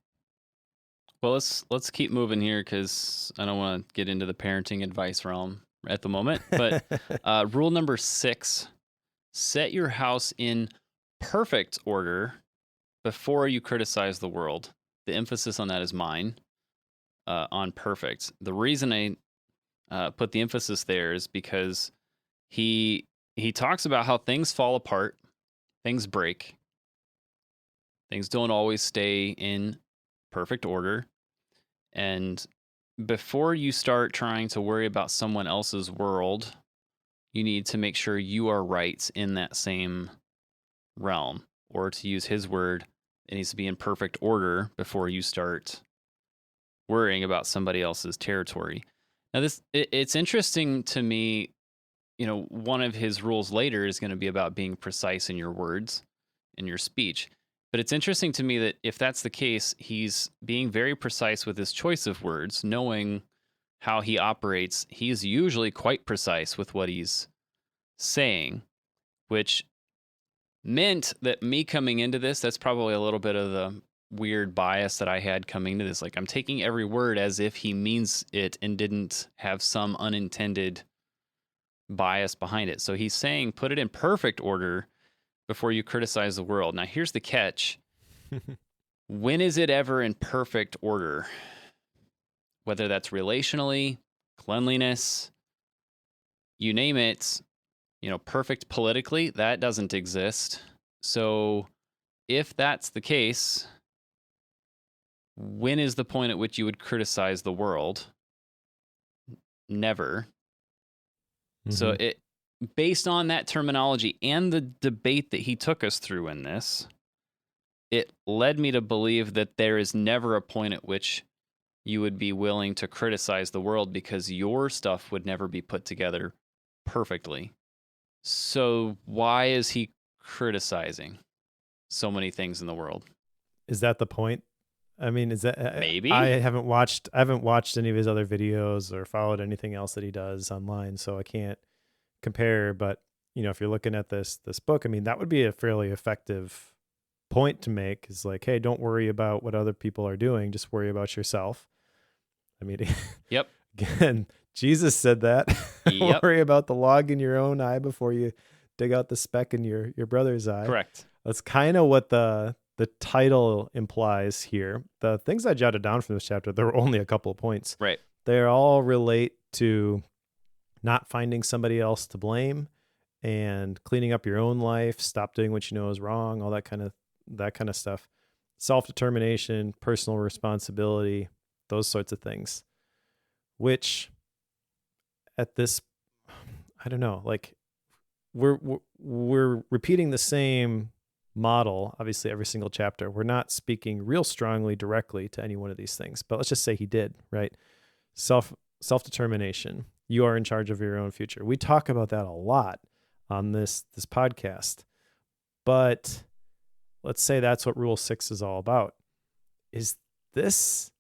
Well, let's keep moving here because I don't want to get into the parenting advice realm at the moment. But rule number 6: set your house in perfect order before you criticize the world. The emphasis on that is mine, on perfect. The reason I put the emphasis there is because he talks about how things fall apart, things break, things don't always stay in perfect order. And before you start trying to worry about someone else's world, you need to make sure you are right in that same realm. Or to use his word, it needs to be in perfect order before you start worrying about somebody else's territory. Now, it's interesting to me, one of his rules later is going to be about being precise in your words, in your speech. But it's interesting to me that if that's the case, he's being very precise with his choice of words, knowing how he operates. He's usually quite precise with what he's saying, which meant that me coming into this, that's probably a little bit of the weird bias that I had coming to this. Like, I'm taking every word as if he means it and didn't have some unintended bias behind it. So he's saying, put it in perfect order before you criticize the world. Now, here's the catch. When is it ever in perfect order? Whether that's relationally, cleanliness, you name it, perfect politically, that doesn't exist. So if that's the case, when is the point at which you would criticize the world? Never. Mm-hmm. So based on that terminology and the debate that he took us through in this, it led me to believe that there is never a point at which you would be willing to criticize the world because your stuff would never be put together perfectly. So why is he criticizing so many things in the world? Is that the point? I mean, is that maybe? I haven't watched any of his other videos or followed anything else that he does online, so I can't compare. But if you're looking at this book, I mean, that would be a fairly effective point to make. Is like, hey, don't worry about what other people are doing; just worry about yourself. I mean, Yep. again, Jesus said that. Yep. Worry about the log in your own eye before you dig out the speck in your brother's eye. Correct. That's kind of what the title implies here. The things I jotted down from this chapter, there were only a couple of points. Right. They all relate to not finding somebody else to blame and cleaning up your own life, stop doing what you know is wrong, all that kind of stuff. Self-determination, personal responsibility, those sorts of things. Which at this, I don't know, like we're repeating the same model, obviously every single chapter. We're not speaking real strongly directly to any one of these things, but let's just say he did, right? Self-determination. You are in charge of your own future. We talk about that a lot on this podcast. But let's say that's what Rule 6 is all about. Is this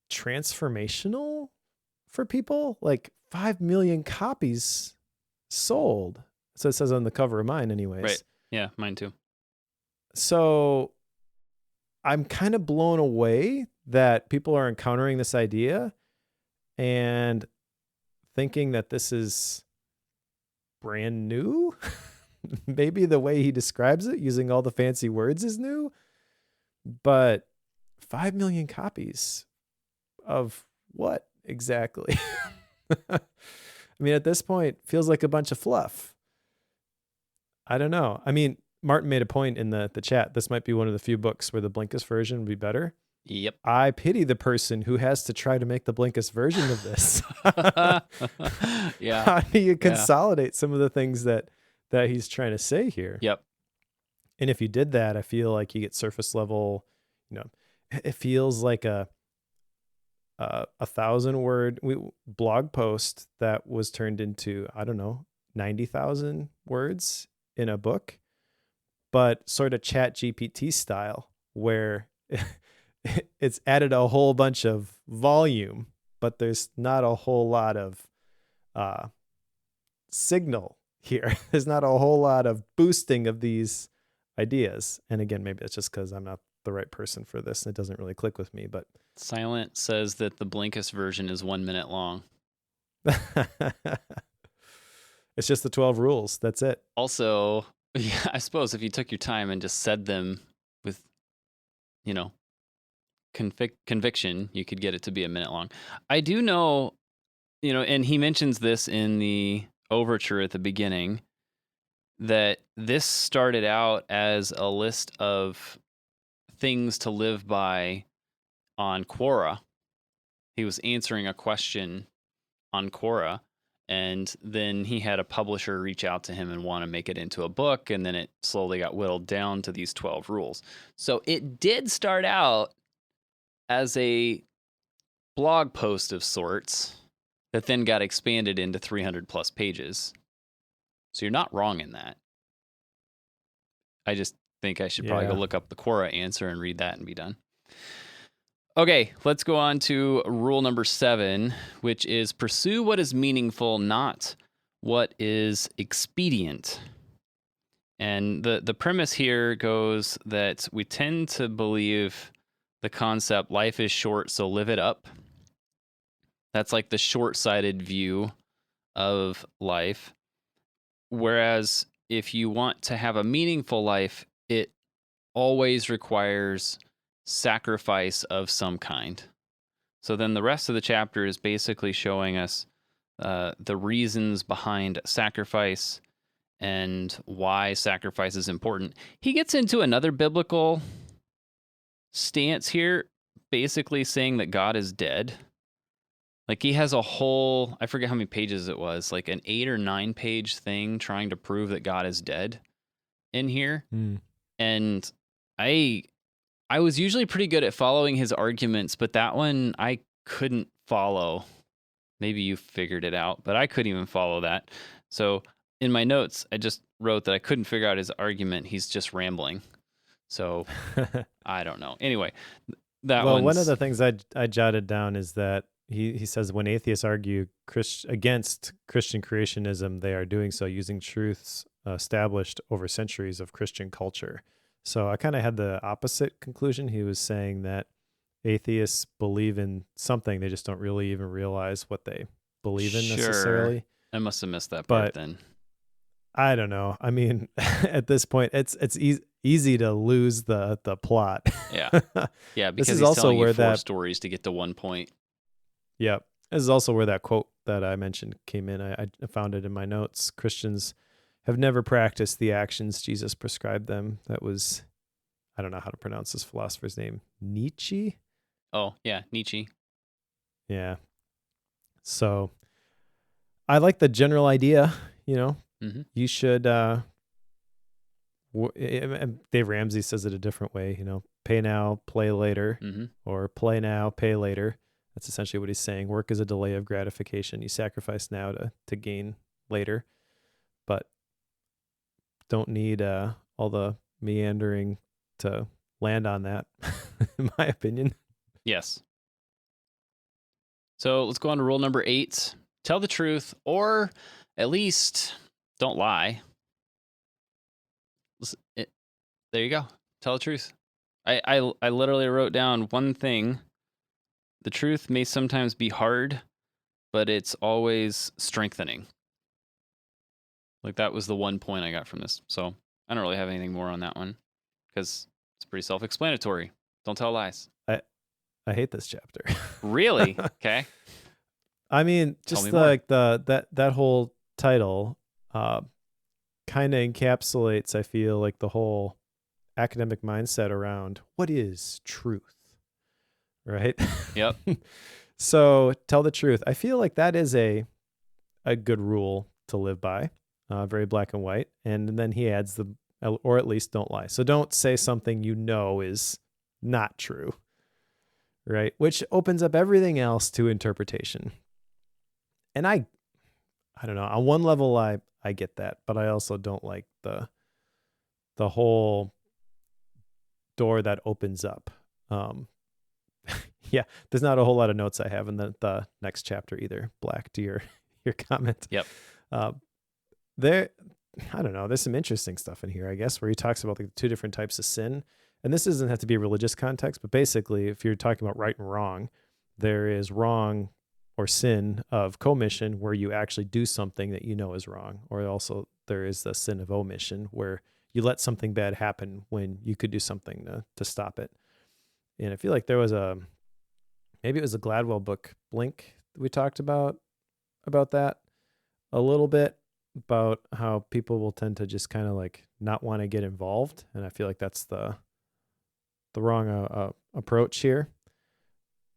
transformational for people? Like 5 million copies sold. So it says on the cover of mine anyways. Right. Yeah, mine too. So I'm kind of blown away that people are encountering this idea and thinking that this is brand new. Maybe the way he describes it, using all the fancy words, is new. But 5 million copies of what exactly? I mean, at this point, feels like a bunch of fluff. I don't know. I mean, Martin made a point in the chat. This might be one of the few books where the Blinkist version would be better. Yep. I pity the person who has to try to make the Blinkist version of this. Yeah. How do you consolidate some of the things that he's trying to say here? Yep. And if you did that, I feel like you get surface level, it feels like a 1,000-word blog post that was turned into, 90,000 words in a book, but sort of Chat GPT style, where it's added a whole bunch of volume, but there's not a whole lot of signal here. There's not a whole lot of boosting of these ideas. And again, maybe it's just because I'm not the right person for this and it doesn't really click with me. But Silent says that the Blinkist version is 1 minute long. It's just the 12 rules. That's it. Also, yeah, I suppose if you took your time and just said them with, conviction, you could get it to be 1 minute long. I do know, and he mentions this in the overture at the beginning, that this started out as a list of things to live by on Quora. He was answering a question on Quora, and then he had a publisher reach out to him and want to make it into a book, and then it slowly got whittled down to these 12 rules. So it did start out as a blog post of sorts that then got expanded into 300 plus pages. So you're not wrong in that. I just think I should probably go look up the Quora answer and read that and be done. Okay, let's go on to rule number 7, which is pursue what is meaningful, not what is expedient. And the premise here goes that we tend to believe the concept, life is short, so live it up. That's like the short-sighted view of life. Whereas if you want to have a meaningful life, it always requires sacrifice of some kind. So then the rest of the chapter is basically showing us the reasons behind sacrifice and why sacrifice is important. He gets into another biblical stance here, basically saying that God is dead. Like he has a whole, I forget how many pages it was, like an 8 or 9 page thing trying to prove that God is dead in here. And I was usually pretty good at following his arguments, but that one I couldn't follow. Maybe you figured it out, but I couldn't even follow that. So in my notes, I just wrote that I couldn't figure out his argument. He's just rambling. So I don't know. Anyway, one of the things I jotted down is that he says when atheists argue against Christian creationism, they are doing so using truths established over centuries of Christian culture. So I kind of had the opposite conclusion. He was saying that atheists believe in something. They just don't really even realize what they believe in Sure. necessarily. I must have missed that But part then. I don't know. I mean, at this point, it's easy to lose the plot. Yeah. Yeah, This because is he's also telling you where 4 that stories to get to one point. Yep. This is also where that quote that I mentioned came in. I found it in my notes. Christians have never practiced the actions Jesus prescribed them. That was, I don't know how to pronounce this philosopher's name. Nietzsche? Oh, yeah, Nietzsche. Yeah. So I like the general idea, Mm-hmm. you should, Dave Ramsey says it a different way, pay now, play later, Mm-hmm. or play now, pay later. That's essentially what he's saying. Work is a delay of gratification. You sacrifice now to gain later, but don't need all the meandering to land on that, in my opinion. Yes. So let's go on to rule number 8. Tell the truth, or at least don't lie. There you go. Tell the truth. I literally wrote down one thing. The truth may sometimes be hard, but it's always strengthening. Like, that was the one point I got from this. So I don't really have anything more on that one because it's pretty self-explanatory. Don't tell lies. I hate this chapter. Really? Okay. I mean, Tell just me more. like that whole title kind of encapsulates, I feel like, the whole academic mindset around what is truth, right? Yep. So tell the truth. I feel like that is a good rule to live by, very black and white. And then he adds or at least don't lie. So don't say something is not true, right? Which opens up everything else to interpretation. And I don't know. On one level, I get that, but I also don't like the whole door that opens up. Yeah, there's not a whole lot of notes I have in the next chapter either. Black, to your comment. Yep. There, I don't know. There's some interesting stuff in here, I guess, where he talks about the 2 different types of sin. And this doesn't have to be a religious context, but basically, if you're talking about right and wrong, there is wrong or sin of commission where you actually do something that you know is wrong. Or also there is the sin of omission where you let something bad happen when you could do something to stop it. And I feel like there was maybe it was a Gladwell book, Blink, that we talked about that a little bit, about how people will tend to just kind of like not want to get involved. And I feel like that's the wrong approach here.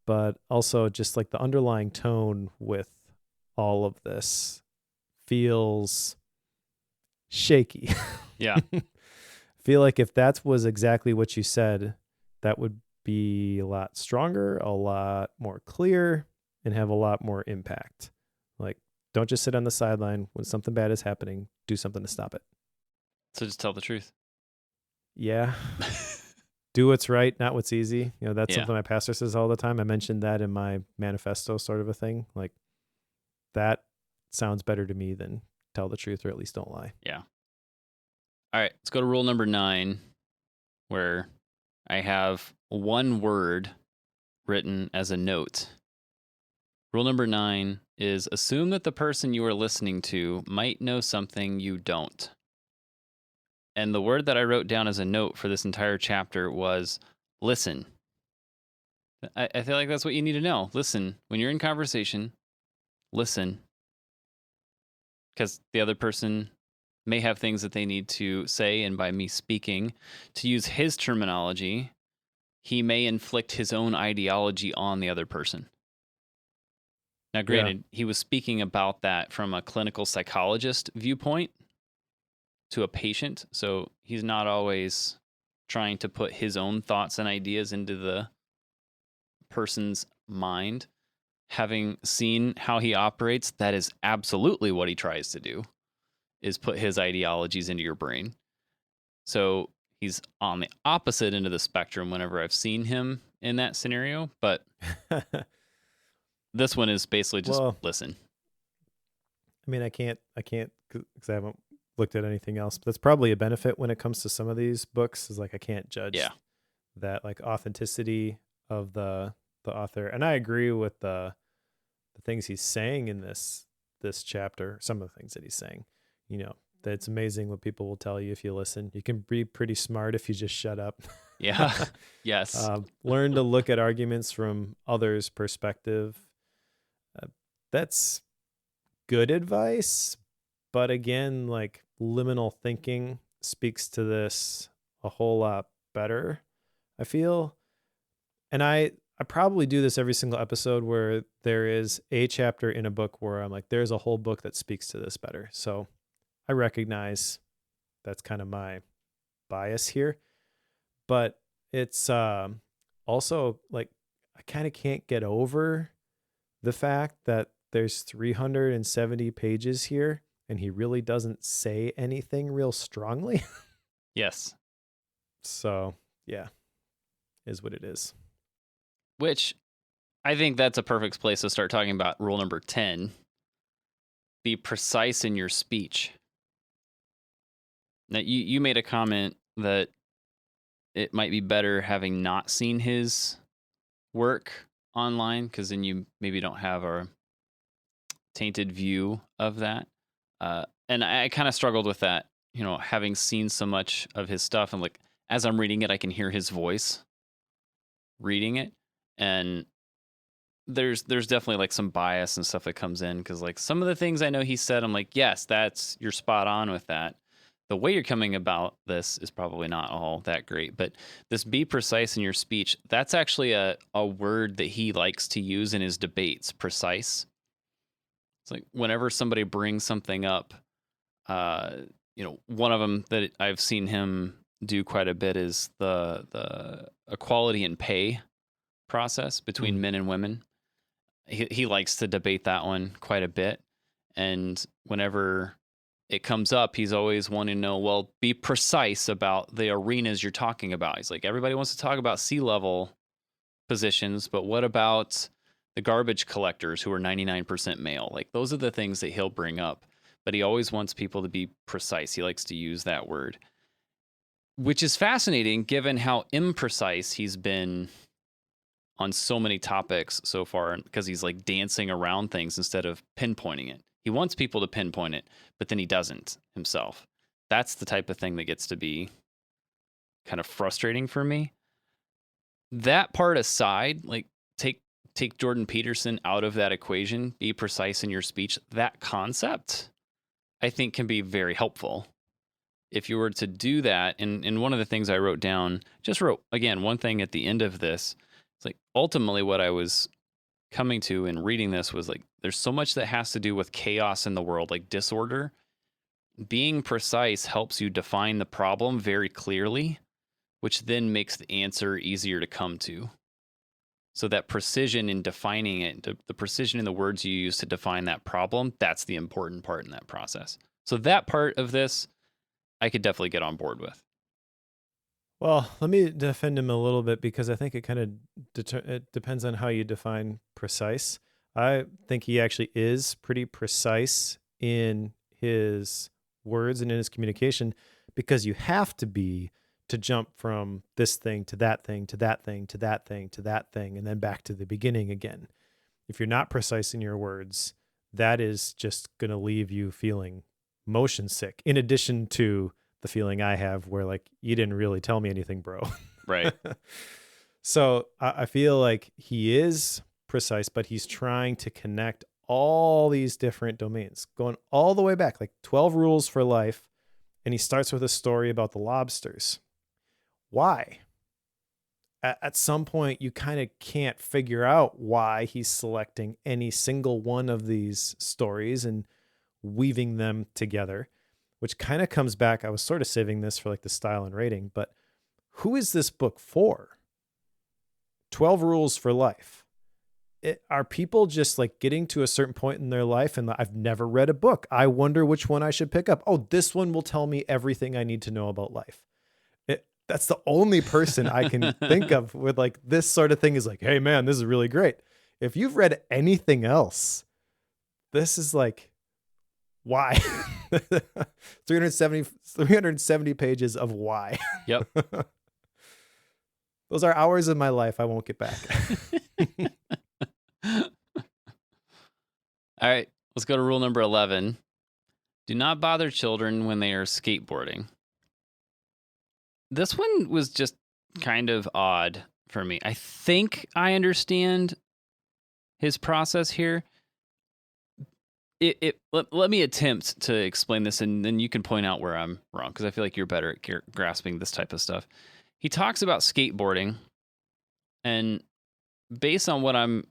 But also just like the underlying tone with all of this feels shaky. Yeah. I feel like if that was exactly what you said, that would be a lot stronger, a lot more clear, and have a lot more impact. Like, don't just sit on the sideline when something bad is happening. Do something to stop it. So just tell the truth. Yeah. Do what's right, not what's easy. That's Yeah. something my pastor says all the time. I mentioned that in my manifesto, sort of a thing. Like, that sounds better to me than tell the truth, or at least don't lie. Yeah. All right, let's go to rule number 9, where I have one word written as a note. Rule number 9 is assume that the person you are listening to might know something you don't. And the word that I wrote down as a note for this entire chapter was listen. I feel like that's what you need to know. Listen. When you're in conversation, listen. Because the other person may have things that they need to say, and by me speaking, to use his terminology, he may inflict his own ideology on the other person. Now, granted, he was speaking about that from a clinical psychologist viewpoint to a patient, so he's not always trying to put his own thoughts and ideas into the person's mind. Having seen how he operates, that is absolutely what he tries to do, is put his ideologies into your brain. So he's on the opposite end of the spectrum whenever I've seen him in that scenario, but this one is basically just listen. I mean, I can't because I haven't looked at anything else, but that's probably a benefit when it comes to some of these books, is like I can't judge that like authenticity of the author, and I agree with the things he's saying in this chapter. Some of the things that he's saying, you know, that it's amazing what people will tell you if you listen. You can be pretty smart if you just shut up. Yeah. Yes. Learn to look at arguments from others' perspective. That's good advice, but again, like liminal thinking speaks to this a whole lot better, I feel. And I probably do this every single episode where there is a chapter in a book where I'm like, there's a whole book that speaks to this better. So I recognize that's kind of my bias here, but it's also like I kind of can't get over the fact that there's 370 pages here and he really doesn't say anything real strongly. Yes. So yeah, is what it is. Which I think that's a perfect place to start talking about rule number 10. Be precise in your speech. Now, you made a comment that it might be better having not seen his work online, because then you maybe don't have a tainted view of that. And I kind of struggled with that, you know, having seen so much of his stuff, and like as I'm reading it, I can hear his voice reading it, and there's definitely like some bias and stuff that comes in, because like some of the things I know he said, I'm like, yes, you're spot on with that. The way you're coming about this is probably not all that great, but this be precise in your speech, that's actually a word that he likes to use in his debates, precise. It's like whenever somebody brings something up, you know, one of them that I've seen him do quite a bit is the equality in pay process between men and women. He likes to debate that one quite a bit. And whenever it comes up, he's always wanting to know, well, be precise about the arenas you're talking about. He's like, everybody wants to talk about C-level positions, but what about the garbage collectors who are 99% male? Like, those are the things that he'll bring up. But he always wants people to be precise. He likes to use that word, which is fascinating given how imprecise he's been on so many topics so far, because he's like dancing around things instead of pinpointing it. He wants people to pinpoint it, but then he doesn't himself. That's the type of thing that gets to be kind of frustrating for me. That part aside, like take Jordan Peterson out of that equation, be precise in your speech. That concept, I think, can be very helpful. If you were to do that, and one of the things I wrote down, just wrote, again, one thing at the end of this, it's like ultimately what I was coming to in reading this was like, there's so much that has to do with chaos in the world, like disorder. Being precise helps you define the problem very clearly, which then makes the answer easier to come to. So that precision in defining it, the precision in the words you use to define that problem, that's the important part in that process. So that part of this, I could definitely get on board with. Well, let me defend him a little bit, because I think it kind of it depends on how you define precise. I think he actually is pretty precise in his words and in his communication, because you have to be to jump from this thing to that thing to that thing to that thing to that thing and then back to the beginning again. If you're not precise in your words, that is just going to leave you feeling motion sick, in addition to the feeling I have where like, you didn't really tell me anything, bro. Right. So I feel like he is precise, but he's trying to connect all these different domains, going all the way back, like 12 rules for life. And he starts with a story about the lobsters. Why? At some point, you kind of can't figure out why he's selecting any single one of these stories and weaving them together, which kind of comes back. I was sort of saving this for like the style and rating, but who is this book for? 12 rules for life. Are people just like getting to a certain point in their life and I've never read a book, I wonder which one I should pick up? Oh, this one will tell me everything I need to know about life. That's the only person I can think of with like this sort of thing is like, hey man, this is really great. If you've read anything else, this is like, why? 370 pages of why. Yep. Those are hours of my life I won't get back. All right, let's go to rule number 11. Do not bother children when they are skateboarding. This one was just kind of odd for me. I think I understand his process here. Let me attempt to explain this, and then you can point out where I'm wrong, because I feel like you're better at grasping this type of stuff. He talks about skateboarding, and based on what I'm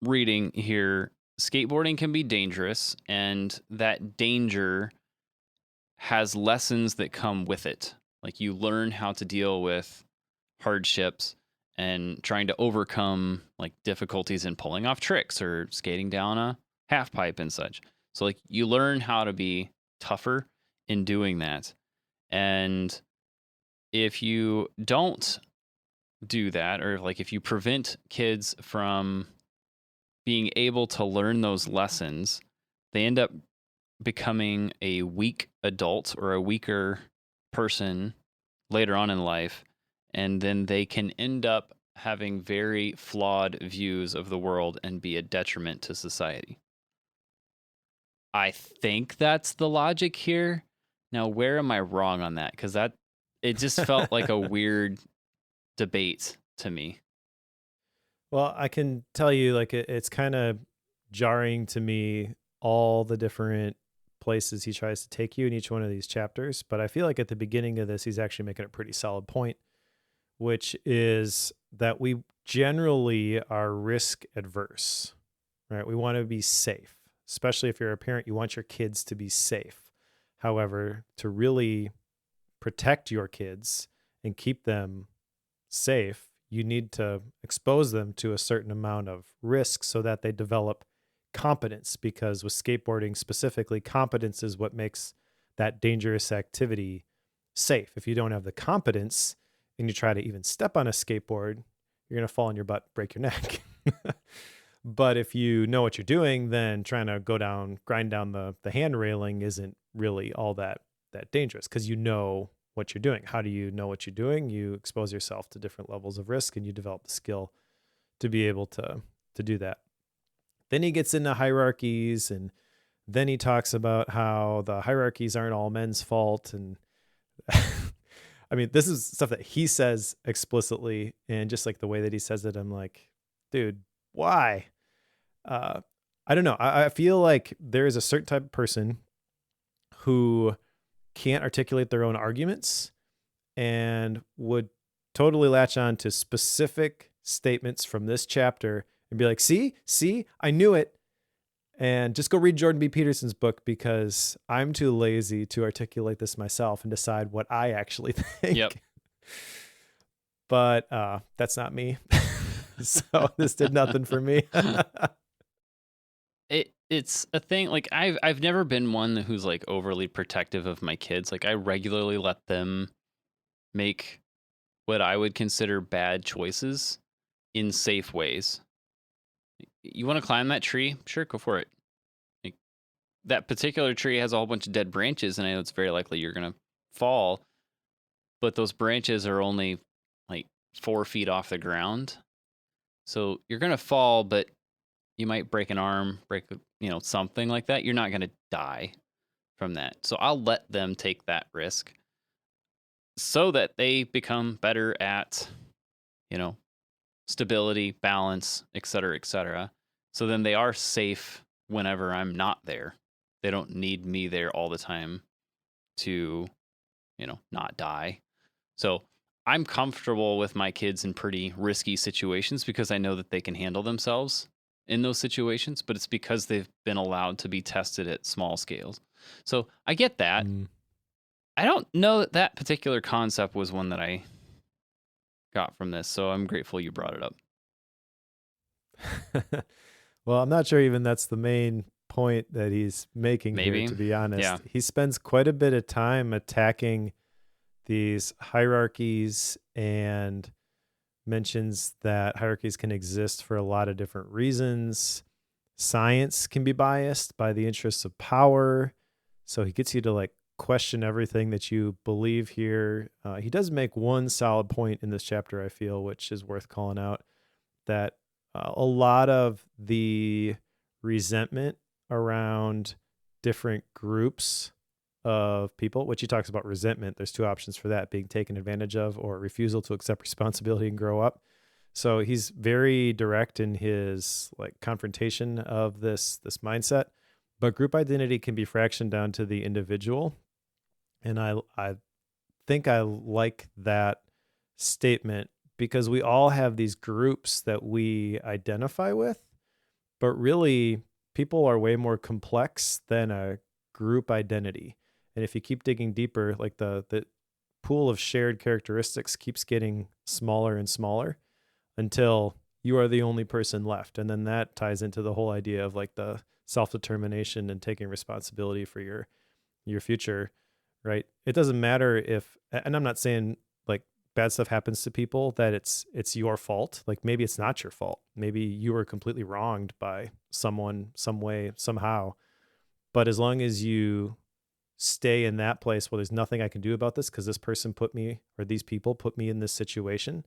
reading here, skateboarding can be dangerous, and that danger has lessons that come with it. Like, you learn how to deal with hardships and trying to overcome like difficulties in pulling off tricks or skating down a half pipe and such. So like, you learn how to be tougher in doing that. And if you don't do that, or like if you prevent kids from being able to learn those lessons, they end up becoming a weak adult or a weaker person later on in life. And then they can end up having very flawed views of the world and be a detriment to society. I think that's the logic here. Now, where am I wrong on that? Because it just felt like a weird debate to me. Well, I can tell you, like, it's kind of jarring to me, all the different places he tries to take you in each one of these chapters. But I feel like at the beginning of this, he's actually making a pretty solid point, which is that we generally are risk adverse, right? We want to be safe, especially if you're a parent, you want your kids to be safe. However, to really protect your kids and keep them safe, you need to expose them to a certain amount of risk so that they develop competence, because with skateboarding specifically, competence is what makes that dangerous activity safe. If you don't have the competence and you try to even step on a skateboard, you're going to fall on your butt, break your neck. But if you know what you're doing, then trying to grind down the hand railing isn't really all that dangerous, because you know what you're doing. How do you know what you're doing? You expose yourself to different levels of risk and you develop the skill to be able to do that. Then he gets into hierarchies, and then he talks about how the hierarchies aren't all men's fault. And I mean, this is stuff that he says explicitly, and just like the way that he says it, I'm like, dude, why? I don't know. I feel like there is a certain type of person who can't articulate their own arguments and would totally latch on to specific statements from this chapter and be like, see, I knew it. And just go read Jordan B. Peterson's book, because I'm too lazy to articulate this myself and decide what I actually think. Yep. But that's not me. So this did nothing for me. It's a thing. Like, I've never been one who's like overly protective of my kids. Like, I regularly let them make what I would consider bad choices in safe ways. You want to climb that tree? Sure, go for it. Like, that particular tree has a whole bunch of dead branches, and I know it's very likely you're going to fall, but those branches are only like 4 feet off the ground. So you're going to fall, but you might break an arm, something like that. You're not going to die from that. So I'll let them take that risk so that they become better at, stability, balance, et cetera, et cetera. So then they are safe whenever I'm not there. They don't need me there all the time to, not die. So I'm comfortable with my kids in pretty risky situations because I know that they can handle themselves in those situations, but it's because they've been allowed to be tested at small scales. So I get that. I don't know that particular concept was one that I got from this, so I'm grateful you brought it up. Well, I'm not sure even that's the main point that he's making here, to be honest. Yeah. He spends quite a bit of time attacking these hierarchies and mentions that hierarchies can exist for a lot of different reasons. Science can be biased by the interests of power. So he gets you to like question everything that you believe here. He does make one solid point in this chapter, I feel, which is worth calling out, that a lot of the resentment around different groups of people, which he talks about resentment. There's two options for that: being taken advantage of or refusal to accept responsibility and grow up. So he's very direct in his like confrontation of this mindset. But group identity can be fractioned down to the individual. And I think I like that statement because we all have these groups that we identify with, but really people are way more complex than a group identity. And if you keep digging deeper, like the pool of shared characteristics keeps getting smaller and smaller until you are the only person left. And then that ties into the whole idea of like the self-determination and taking responsibility for your future, right? It doesn't matter if, and I'm not saying like bad stuff happens to people that it's your fault. Like maybe it's not your fault. Maybe you were completely wronged by someone, some way, somehow. But as long as you stay in that place, well, there's nothing I can do about this because this person put me, or these people put me in this situation,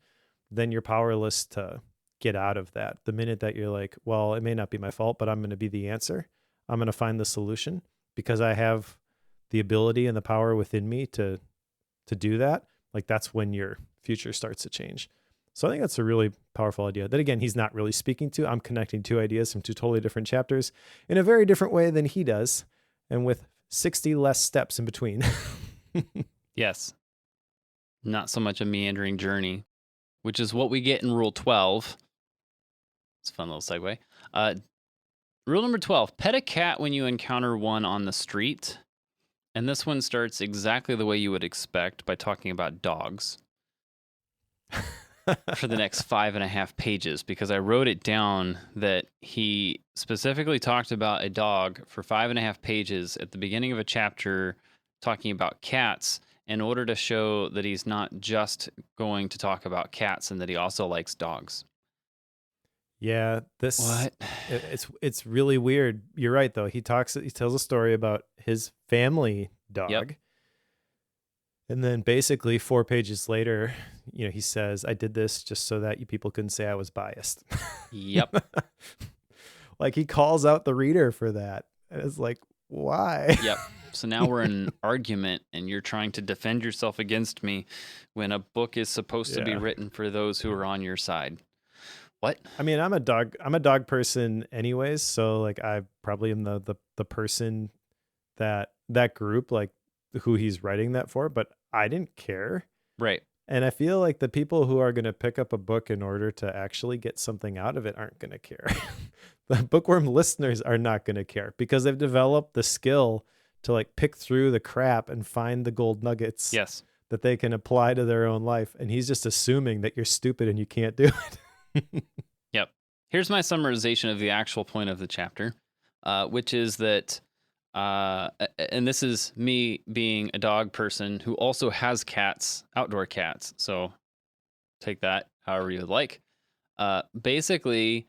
then you're powerless to get out of that. The minute that you're like, well, it may not be my fault, but I'm going to be the answer. I'm going to find the solution because I have the ability and the power within me to do that. Like that's when your future starts to change. So I think that's a really powerful idea that, again, he's not really speaking to. I'm connecting two ideas from two totally different chapters in a very different way than he does, and with 60 less steps in between. Yes. Not so much a meandering journey, which is what we get in Rule 12. It's a fun little segue. Rule number 12, pet a cat when you encounter one on the street. And this one starts exactly the way you would expect by talking about dogs for the next 5.5 pages, because I wrote it down that he specifically talked about a dog for 5.5 pages at the beginning of a chapter talking about cats in order to show that he's not just going to talk about cats and that he also likes dogs. Yeah, What? It's really weird. You're right though. He tells a story about his family dog. Yep. And then basically 4 pages later, he says, I did this just so that you people couldn't say I was biased. Yep. Like he calls out the reader for that. And it's like, why? Yep. So now we're in an argument and you're trying to defend yourself against me when a book is supposed to be written for those who are on your side. What? I mean, I'm a dog person anyways, so like I probably am the person that group, like who he's writing that for, but I didn't care. Right. And I feel like the people who are going to pick up a book in order to actually get something out of it aren't going to care. The bookworm listeners are not going to care because they've developed the skill to like pick through the crap and find the gold nuggets. Yes. That they can apply to their own life. And he's just assuming that you're stupid and you can't do it. Yep. Here's my summarization of the actual point of the chapter, which is that, and this is me being a dog person who also has cats, outdoor cats. So take that however you would like. Basically,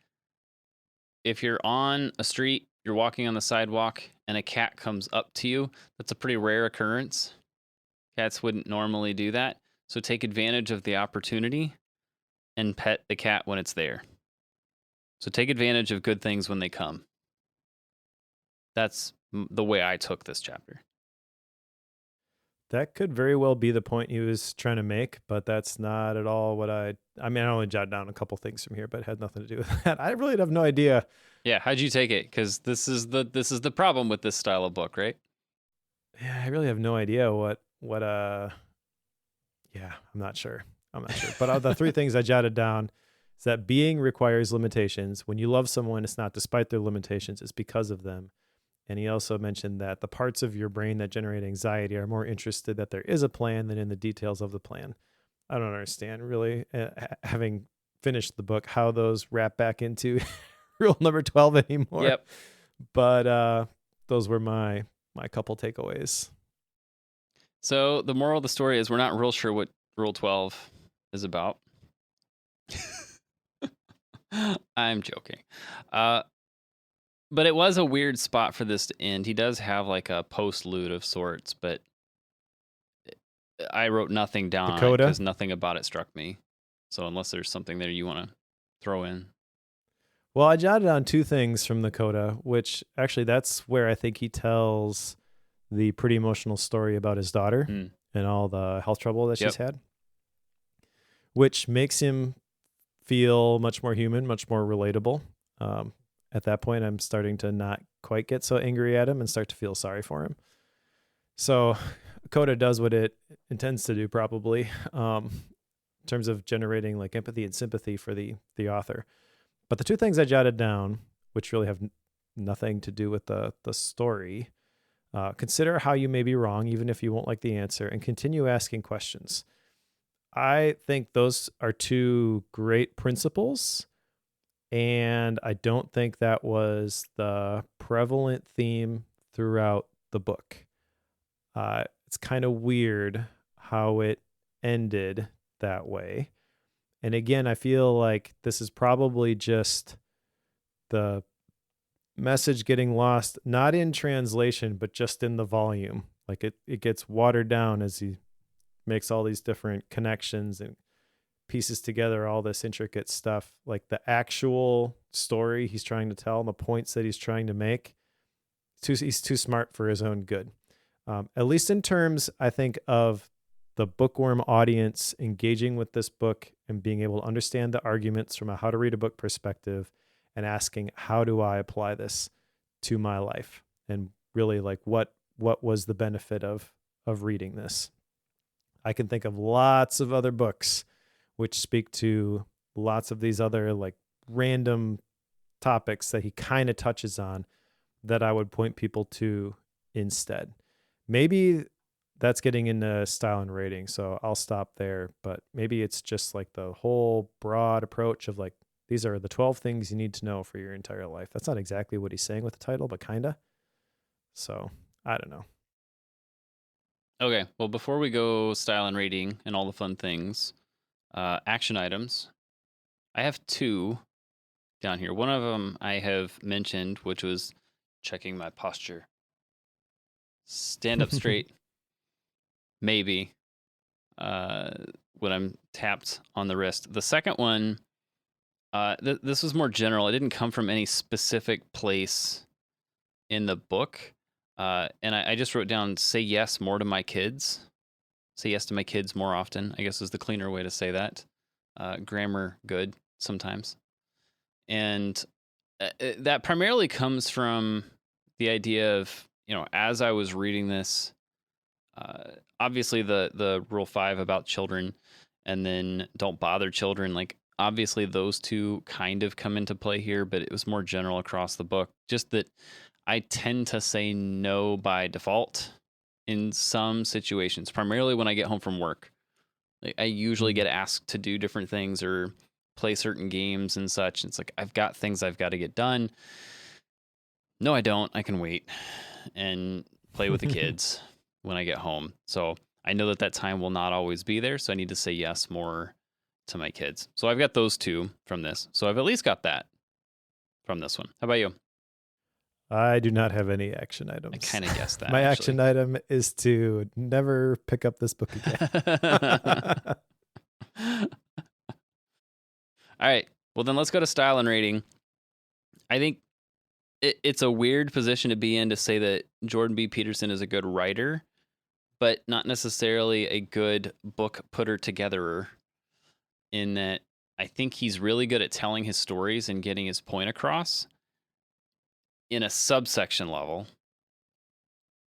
if you're on a street, you're walking on the sidewalk, and a cat comes up to you, that's a pretty rare occurrence. Cats wouldn't normally do that. So take advantage of the opportunity and pet the cat when it's there. So take advantage of good things when they come. That's the way I took this chapter. That could very well be the point he was trying to make, but that's not at all what I only jotted down a couple things from here, but it had nothing to do with that. I really have no idea. Yeah, how'd you take it? Because this is the problem with this style of book, right? Yeah, I really have no idea what yeah, I'm not sure. But the 3 things I jotted down is that being requires limitations. When you love someone, it's not despite their limitations, it's because of them. And he also mentioned that the parts of your brain that generate anxiety are more interested that there is a plan than in the details of the plan. I don't understand really, having finished the book, how those wrap back into rule number 12 anymore. Yep. But those were my couple takeaways. So the moral of the story is we're not real sure what Rule 12 is about. I'm joking. But it was a weird spot for this to end. He does have like a postlude of sorts, but I wrote nothing down The on it coda? because nothing about it struck me. So unless there's something there you want to throw in. Well, I jotted down two things from the coda, which actually that's where I think he tells the pretty emotional story about his daughter Mm. and all the health trouble that Yep. she's had, which makes him feel much more human, much more relatable. At that point, I'm starting to not quite get so angry at him and start to feel sorry for him. So coda does what it intends to do, probably, in terms of generating like empathy and sympathy for the author. But the two things I jotted down, which really have nothing to do with the story, consider how you may be wrong, even if you won't like the answer, and continue asking questions. I think those are two great principles, and I don't think that was the prevalent theme throughout the book. It's kind of weird how it ended that way. And again, I feel like this is probably just the message getting lost, not in translation, but just in the volume. Like it gets watered down as he makes all these different connections and pieces together all this intricate stuff. Like the actual story he's trying to tell and the points that he's trying to make, he's too smart for his own good. At least in terms, I think, of the bookworm audience engaging with this book and being able to understand the arguments from a how to read a book perspective and asking, how do I apply this to my life? And really, like, what was the benefit of reading this? I can think of lots of other books which speak to lots of these other like random topics that he kind of touches on that I would point people to instead. Maybe that's getting into style and rating, so I'll stop there. But maybe it's just like the whole broad approach of like, these are the 12 things you need to know for your entire life. That's not exactly what he's saying with the title, but kind of. So I don't know. Okay. Well, before we go style and rating and all the fun things, action items. I have two down here. One of them I have mentioned, which was checking my posture. Stand up straight, maybe, when I'm tapped on the wrist. The second one, this was more general. It didn't come from any specific place in the book. And I just wrote down, say yes more to my kids. Say yes to my kids more often, I guess is the cleaner way to say that. Grammar good sometimes. And that primarily comes from the idea of, as I was reading this, obviously the rule 5 about children and then don't bother children, like obviously those two kind of come into play here, but it was more general across the book. Just that I tend to say no by default in some situations, primarily when I get home from work. Like, I usually get asked to do different things or play certain games and such. It's like, I've got things I've got to get done. No, I don't. I can wait and play with the kids when I get home. So I know that time will not always be there. So I need to say yes more to my kids. So I've got those two from this. So I've at least got that from this one. How about you? I do not have any action items. I kind of guessed that. My action item is to never pick up this book again. All right. Well, then let's go to style and rating. I think it's a weird position to be in to say that Jordan B. Peterson is a good writer, but not necessarily a good book putter togetherer, in that I think he's really good at telling his stories and getting his point across in a subsection level.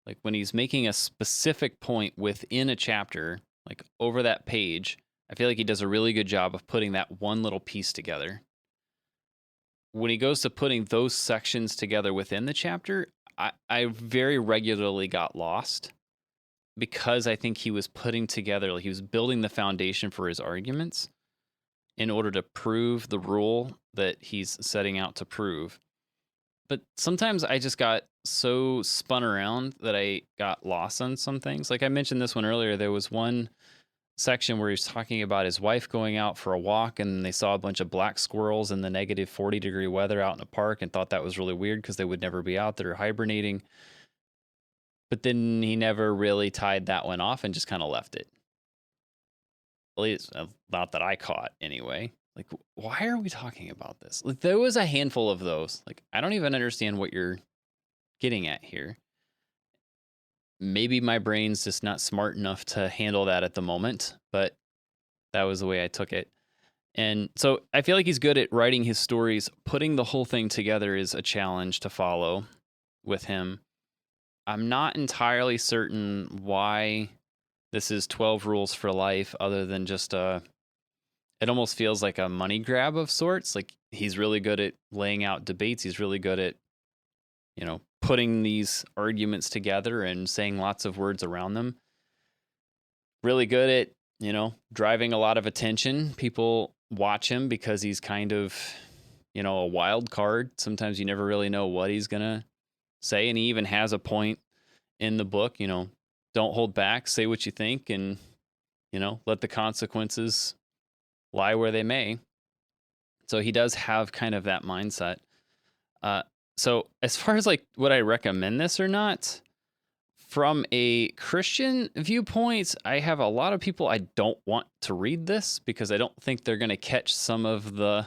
Like when he's making a specific point within a chapter, like over that page, I feel like he does a really good job of putting that one little piece together. When he goes to putting those sections together within the chapter, I very regularly got lost because I think he was putting together, like he was building the foundation for his arguments in order to prove the rule that he's setting out to prove. But sometimes I just got so spun around that I got lost on some things. Like I mentioned this one earlier, there was one section where he was talking about his wife going out for a walk and they saw a bunch of black squirrels in the negative 40-degree weather out in a park and thought that was really weird because they would never be out there hibernating. but then he never really tied that one off and just kind of left it. At least not that I caught anyway. Like, why are we talking about this? Like, there was a handful of those. Like, I don't even understand what you're getting at here. Maybe my brain's just not smart enough to handle that at the moment, but that was the way I took it. And so I feel like he's good at writing his stories. Putting the whole thing together is a challenge to follow with him. I'm not entirely certain why this is 12 rules for life, other than just it almost feels like a money grab of sorts. Like, he's really good at laying out debates. He's really good at, putting these arguments together and saying lots of words around them. Really good at, driving a lot of attention. People watch him because he's kind of, a wild card. Sometimes you never really know what he's going to say. And he even has a point in the book, don't hold back, say what you think, and, let the consequences lie where they may. So he does have kind of that mindset. So as far as like, would I recommend this or not? From a Christian viewpoint, I have a lot of people I don't want to read this because I don't think they're going to catch some of the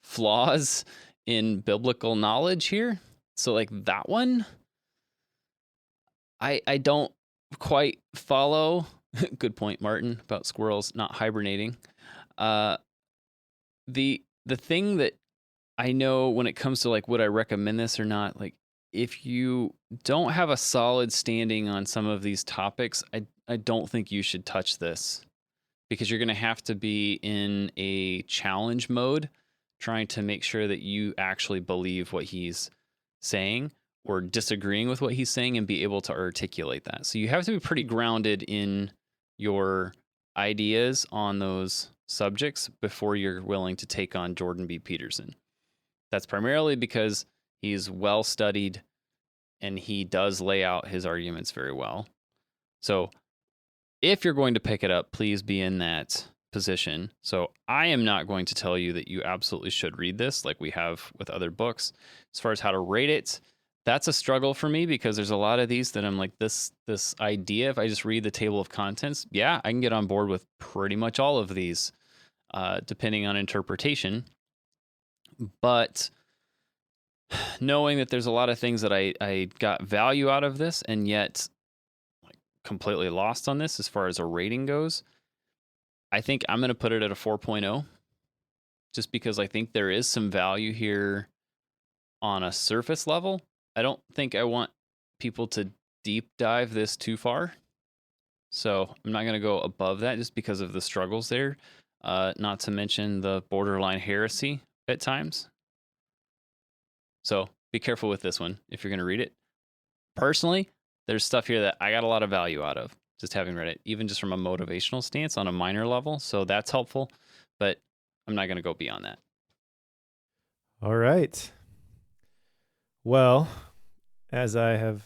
flaws in biblical knowledge here. So like that one, I don't quite follow. Good point, Martin, about squirrels not hibernating. The thing that I know when it comes to like, would I recommend this or not? Like, if you don't have a solid standing on some of these topics, I don't think you should touch this, because you're going to have to be in a challenge mode, trying to make sure that you actually believe what he's saying or disagreeing with what he's saying and be able to articulate that. So you have to be pretty grounded in your ideas on those subjects before you're willing to take on Jordan B. Peterson. That's primarily because he's well studied and he does lay out his arguments very well. So if you're going to pick it up, please be in that position. So I am not going to tell you that you absolutely should read this like we have with other books. As far as how to rate it, that's a struggle for me, because there's a lot of these that I'm like, this idea, if I just read the table of contents, yeah, I can get on board with pretty much all of these, depending on interpretation. But knowing that there's a lot of things that I got value out of this, and yet like completely lost on this as far as a rating goes, I think I'm going to put it at a 4.0, just because I think there is some value here on a surface level. I don't think I want people to deep dive this too far. So I'm not going to go above that just because of the struggles there. Not to mention the borderline heresy at times. So be careful with this one if you're going to read it. Personally, there's stuff here that I got a lot of value out of just having read it, even just from a motivational stance on a minor level. So that's helpful, but I'm not going to go beyond that. All right. Well, as I have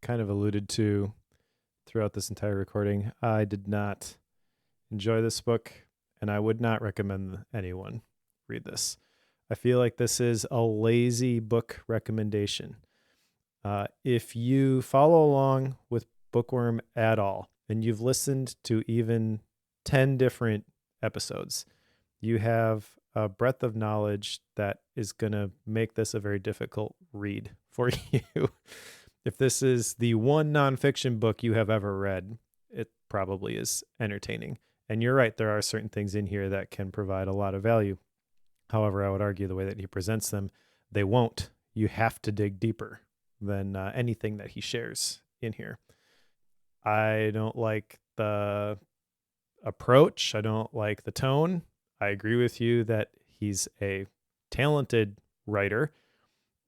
kind of alluded to throughout this entire recording, I did not enjoy this book, and I would not recommend anyone read this. I feel like this is a lazy book recommendation. If you follow along with Bookworm at all, and you've listened to even 10 different episodes, you have a breadth of knowledge that is going to make this a very difficult read for you. If this is the one nonfiction book you have ever read, it probably is entertaining. And you're right, there are certain things in here that can provide a lot of value. However, I would argue the way that he presents them, they won't. You have to dig deeper than anything that he shares in here. I don't like the approach. I don't like the tone. I agree with you that he's a talented writer,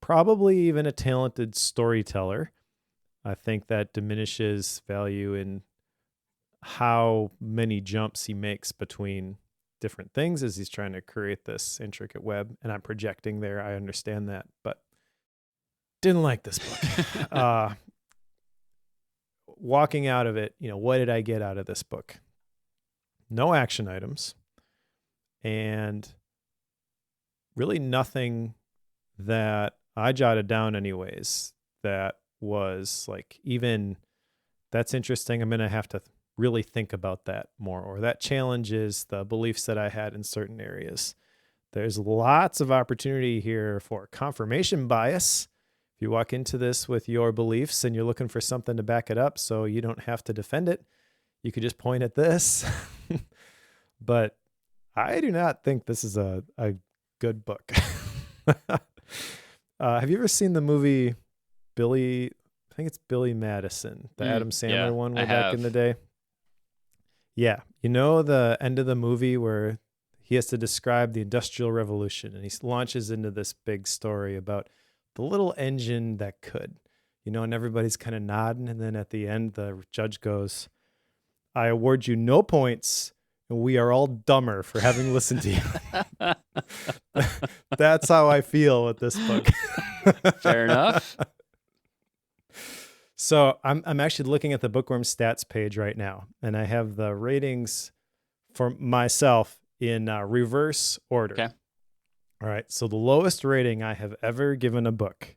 probably even a talented storyteller. I think that diminishes value in how many jumps he makes between different things as he's trying to create this intricate web. And I'm projecting there. I understand that, but didn't like this book. Walking out of it, what did I get out of this book? No action items, and really nothing that I jotted down anyways that was like, even that's interesting. I'm going to have to really think about that more, or that challenges the beliefs that I had in certain areas. There's lots of opportunity here for confirmation bias. If you walk into this with your beliefs and you're looking for something to back it up so you don't have to defend it, you could just point at this. But I do not think this is a good book. Have you ever seen the movie Billy? I think it's Billy Madison, the Adam Sandler one way back in the day. Yeah. You know the end of the movie where he has to describe the Industrial Revolution, and he launches into this big story about the little engine that could, and everybody's kind of nodding. And then at the end, the judge goes, "I award you no points, and we are all dumber for having listened to you." That's how I feel with this book. Fair enough. So I'm actually looking at the Bookworm stats page right now, and I have the ratings for myself in reverse order. Okay. All right. So the lowest rating I have ever given a book,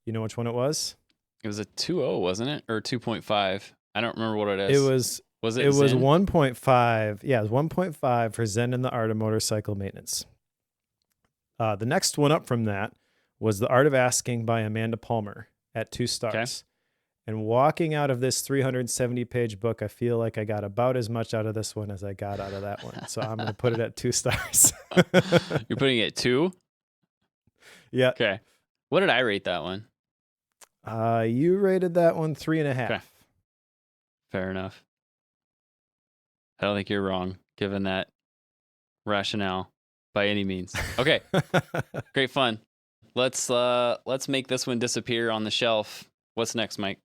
you know which one it was? It was a 2.0, wasn't it? Or 2.5. I don't remember what it is. Was it was Zen? 1.5. Yeah, it was 1.5 for Zen and the Art of Motorcycle Maintenance. The next one up from that was The Art of Asking by Amanda Palmer at 2 stars. Okay. And walking out of this 370-page book, I feel like I got about as much out of this one as I got out of that one. So I'm going to put it at 2 stars. You're putting it 2? Yeah. Okay. What did I rate that one? You rated that one 3.5. Okay. Fair enough. I don't think you're wrong, given that rationale by any means. Okay. Great fun. Let's make this one disappear on the shelf. What's next, Mike?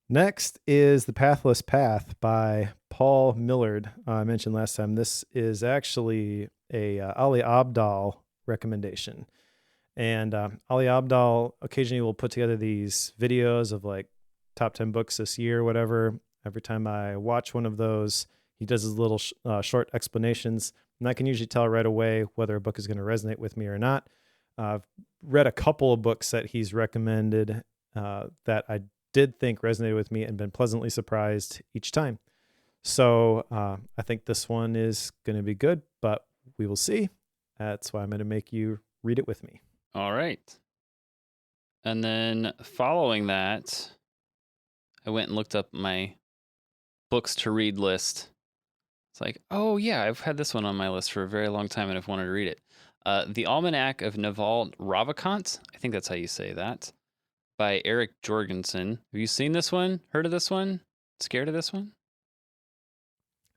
Next is The Pathless Path by Paul Millard. I mentioned last time, this is actually a Ali Abdaal recommendation. And Ali Abdaal occasionally will put together these videos of like top 10 books this year, whatever. Every time I watch one of those, he does his little short explanations. And I can usually tell right away whether a book is going to resonate with me or not. I've read a couple of books that he's recommended that I did think resonated with me and been pleasantly surprised each time. So I think this one is going to be good, but we will see. That's why I'm going to make you read it with me. All right. And then following that, I went and looked up my books to read list. It's like, oh yeah, I've had this one on my list for a very long time and I've wanted to read it. The Almanac of Naval Ravikant, I think that's how you say that, by Eric Jorgensen. Have you seen this one? Heard of this one? Scared of this one?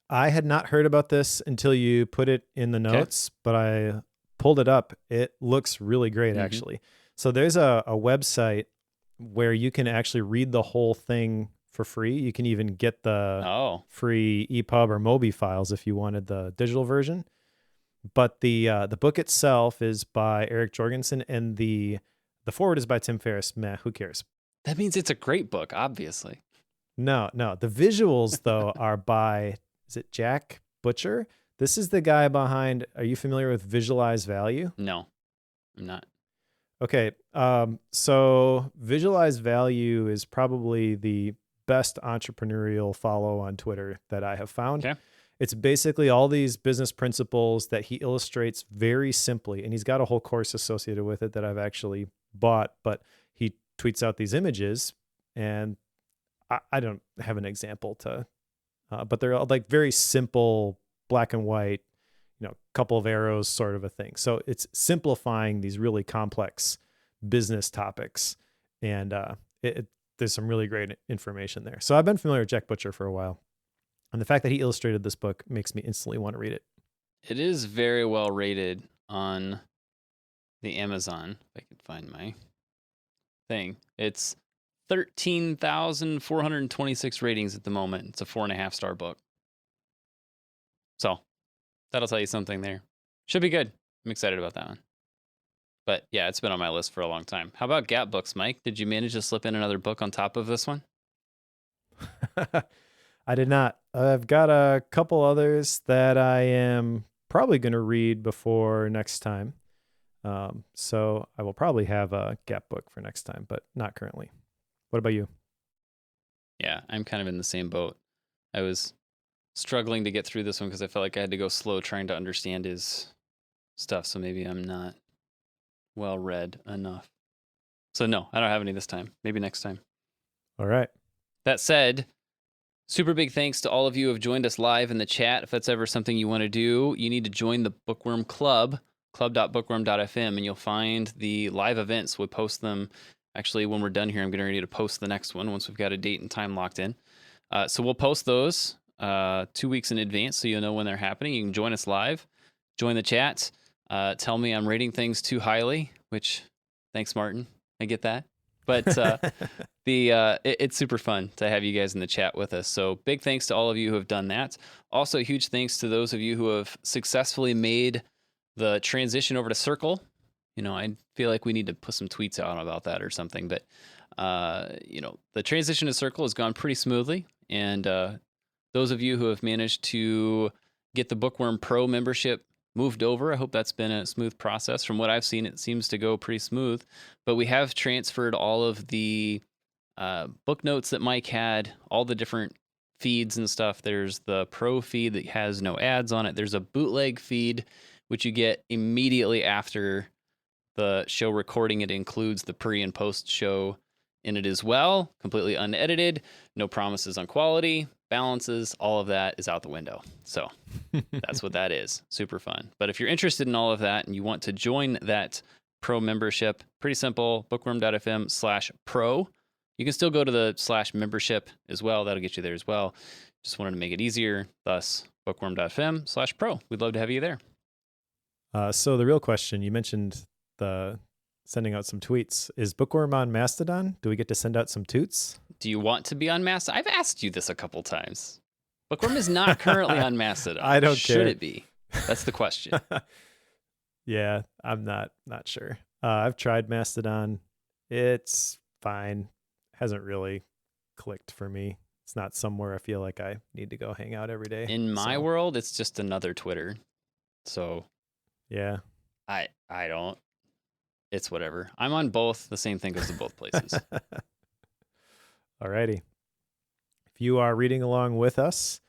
I had not heard about this until you put it in the notes, but I pulled it up. It looks really great, actually. So there's a website where you can actually read the whole thing for free. You can even get the free EPUB or Mobi files if you wanted the digital version. But the book itself is by Eric Jorgensen, and the forward is by Tim Ferriss. Meh, who cares? That means it's a great book, obviously. No. The visuals, though, are by, is it Jack Butcher? This is the guy behind, are you familiar with Visualize Value? No, I'm not. Okay. So Visualize Value is probably the best entrepreneurial follow on Twitter that I have found. Okay. It's basically all these business principles that he illustrates very simply. And he's got a whole course associated with it that I've actually bought, but he tweets out these images, and I don't have an example but they're all like very simple, black and white, couple of arrows sort of a thing. So it's simplifying these really complex business topics. And there's some really great information there. So I've been familiar with Jack Butcher for a while. And the fact that he illustrated this book makes me instantly want to read it. It is very well rated on the Amazon. If I can find my thing. It's 13,426 ratings at the moment. It's a 4.5-star book. So that'll tell you something there. Should be good. I'm excited about that one. But yeah, it's been on my list for a long time. How about Gap books, Mike? Did you manage to slip in another book on top of this one? I did not. I've got a couple others that I am probably going to read before next time. So I will probably have a Gap book for next time, but not currently. What about you? Yeah, I'm kind of in the same boat. I was struggling to get through this one because I felt like I had to go slow trying to understand his stuff. So maybe I'm not well read enough. So no, I don't have any this time. Maybe next time. All right. That said, super big thanks to all of you who have joined us live in the chat. If that's ever something you want to do, you need to join the Bookworm Club, club.bookworm.fm, and you'll find the live events. We post them. Actually, when we're done here, I'm getting ready to post the next one once we've got a date and time locked in. So we'll post those 2 weeks in advance so you'll know when they're happening. You can join us live, join the chat, tell me I'm rating things too highly, which thanks, Martin. I get that. But it's super fun to have you guys in the chat with us. So big thanks to all of you who have done that. Also, huge thanks to those of you who have successfully made the transition over to Circle. I feel like we need to put some tweets out about that or something. But, the transition to Circle has gone pretty smoothly. And those of you who have managed to get the Bookworm Pro membership moved over, I hope that's been a smooth process. From what I've seen, it seems to go pretty smooth. But we have transferred all of the book notes that Mike had, all the different feeds and stuff. There's the Pro feed that has no ads on it. There's a bootleg feed, which you get immediately after the show recording. It includes the pre and post show in it as well, completely unedited, no promises on quality, balances, all of that is out the window. So that's what that is. Super fun. But if you're interested in all of that and you want to join that Pro membership, pretty simple, bookworm.fm/pro. You can still go to the /membership as well. That'll get you there as well. Just wanted to make it easier. Thus, bookworm.fm/pro. We'd love to have you there. So the real question, you mentioned the sending out some tweets. Is Bookworm on Mastodon? Do we get to send out some toots? Do you want to be on Mastodon? I've asked you this a couple times. Bookworm is not currently on Mastodon. I don't care. Should it be? That's the question. Yeah, I'm not sure. I've tried Mastodon. It's fine. Hasn't really clicked for me. It's not somewhere I feel like I need to go hang out every day. In my world, it's just another Twitter. So yeah, I don't. It's whatever. I'm on both. The same thing goes to both places. Alrighty. If you are reading along with us,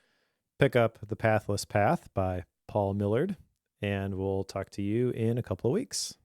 pick up The Pathless Path by Paul Millard, and we'll talk to you in a couple of weeks.